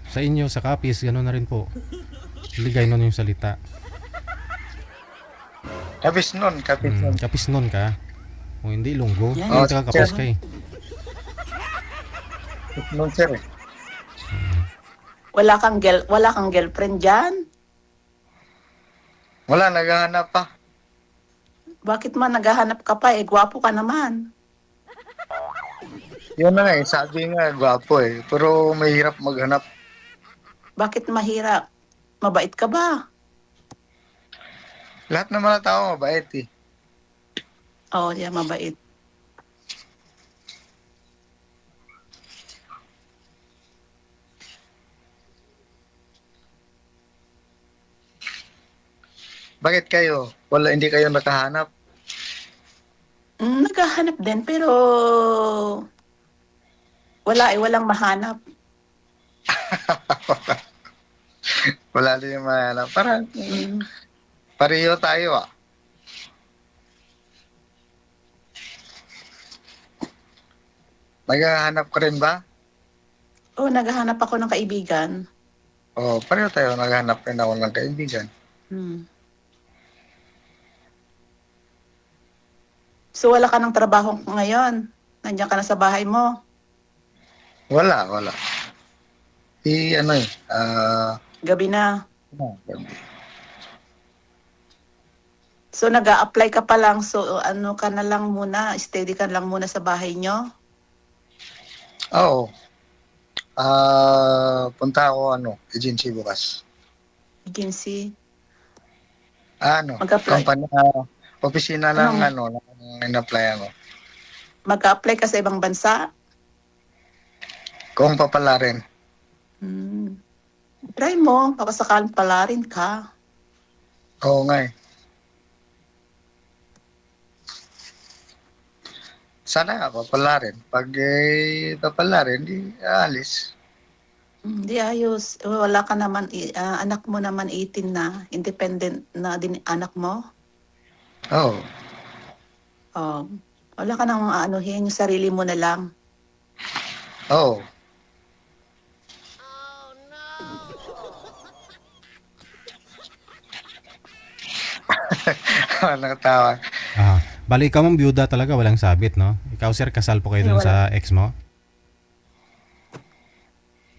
Sa inyo, sa Kapis, ganon na rin po. Hiligaynon yung salita. Kapis nun. Kapis nun ka. O hindi Ilonggo. Yan. Hindi ka Kapis ka eh. Kapis nun, sir eh. Wala kang girlfriend dyan? Wala, naghahanap pa. Bakit man naghahanap ka pa? Gwapo ka naman. Yun na nga eh, sabi nga, gwapo eh. Pero mahirap maghanap. Bakit mahirap? Mabait ka ba? Lahat naman ng tao mabait eh. Oo, mabait. Bakit kayo? Hindi kayo nakahanap? Naghahanap din, pero walang mahanap. Wala din yung mahanap. Parang pareho tayo ah. Naghahanap ka rin ba? Oo, naghahanap ako ng kaibigan. Oo, pareho tayo. Naghahanap rin ako ng kaibigan. So wala ka ng trabaho ngayon? Nandiyan ka na sa bahay mo? Wala. Gabi na. So nag-a-apply ka pa lang, so ano ka na lang muna, steady ka lang muna sa bahay nyo? Oo. Punta ako agency bukas. Agency? Mag-apply? Opisina ng in-apply ako. Mag-a-apply ka sa ibang bansa? Kung papalarin. Try mo, baka sakaling palarin ka. Oo nga eh. Sana papalarin. Pag papalarin, di aalis. Hindi ayos. Wala ka naman, anak mo naman 18 na, independent na din anak mo? Oo. Wala ka nang aanuhin, yung sarili mo na lang. Oo. Nakatawa. Bali ikaw mong byuda talaga, walang sabit, no? Ikaw sir, kasal po kayo doon sa ex mo?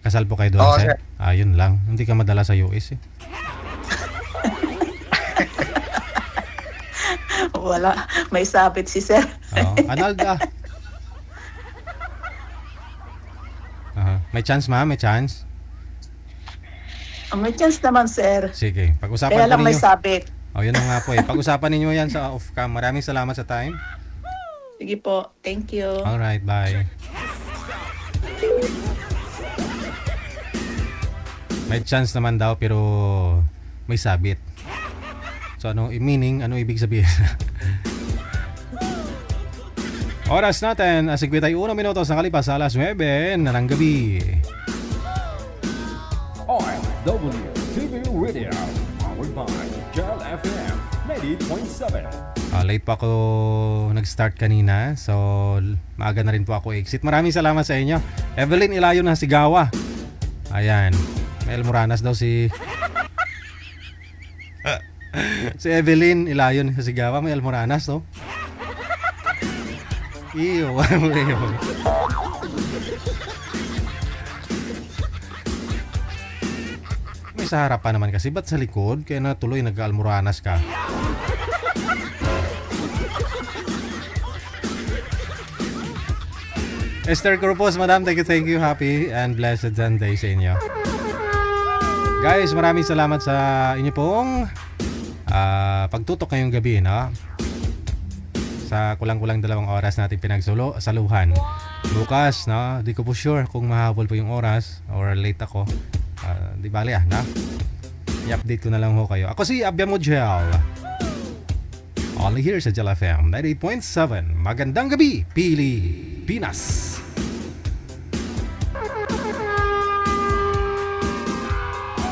Kasal po kayo doon, sir? Yun lang. Hindi ka madala sa US eh. Wala. May sabit si sir. Analga. May chance may chance? May chance naman, sir. Sige, pag-usapan Kaya lang po ninyo. may sabit. Yun na nga po eh. Pag-usapan ninyo yan sa off-cam. Maraming salamat sa time. Sige po. Thank you. Alright, bye. May chance naman daw pero may sabit. So ano meaning? Ano ibig sabihin? Oras natin, 51 minutos na kalipas sa alas 9 na ng gabi. RWTV Radio, powered by Jel FM 90.7. Late pa ako nag-start kanina, so maaga na rin po ako exit. Maraming salamat sa inyo. Evelyn Ilayon na Sigawa. Ayan, Mel Moranas daw si si Evelyn Ilayon sa Sigawa, Mel Moranas no? Iyo, may sa harapan naman kasi, ba't sa likod? Kaya na tuloy nag-almoranas ka. Esther Corpus, madam, thank you. Happy and blessed Sunday sa inyo. Guys, maraming salamat sa inyo pong pagtutok ngayong gabi, no? Sa kulang-kulang 2 oras natin pinagsaluhan. Bukas, no? Di ko po sure kung mahabol po yung oras or late ako. Di bali no? I-update ko na lang ho kayo. Ako si Abia Mojel. Only here sa Jel FM 98.7. Magandang gabi, Pilipinas!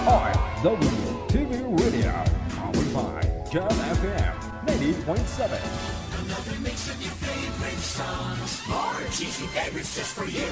RWTV Radio, powered by Jel FM 90.7. Another mix of your favorite songs. More cheesy favorites just for you.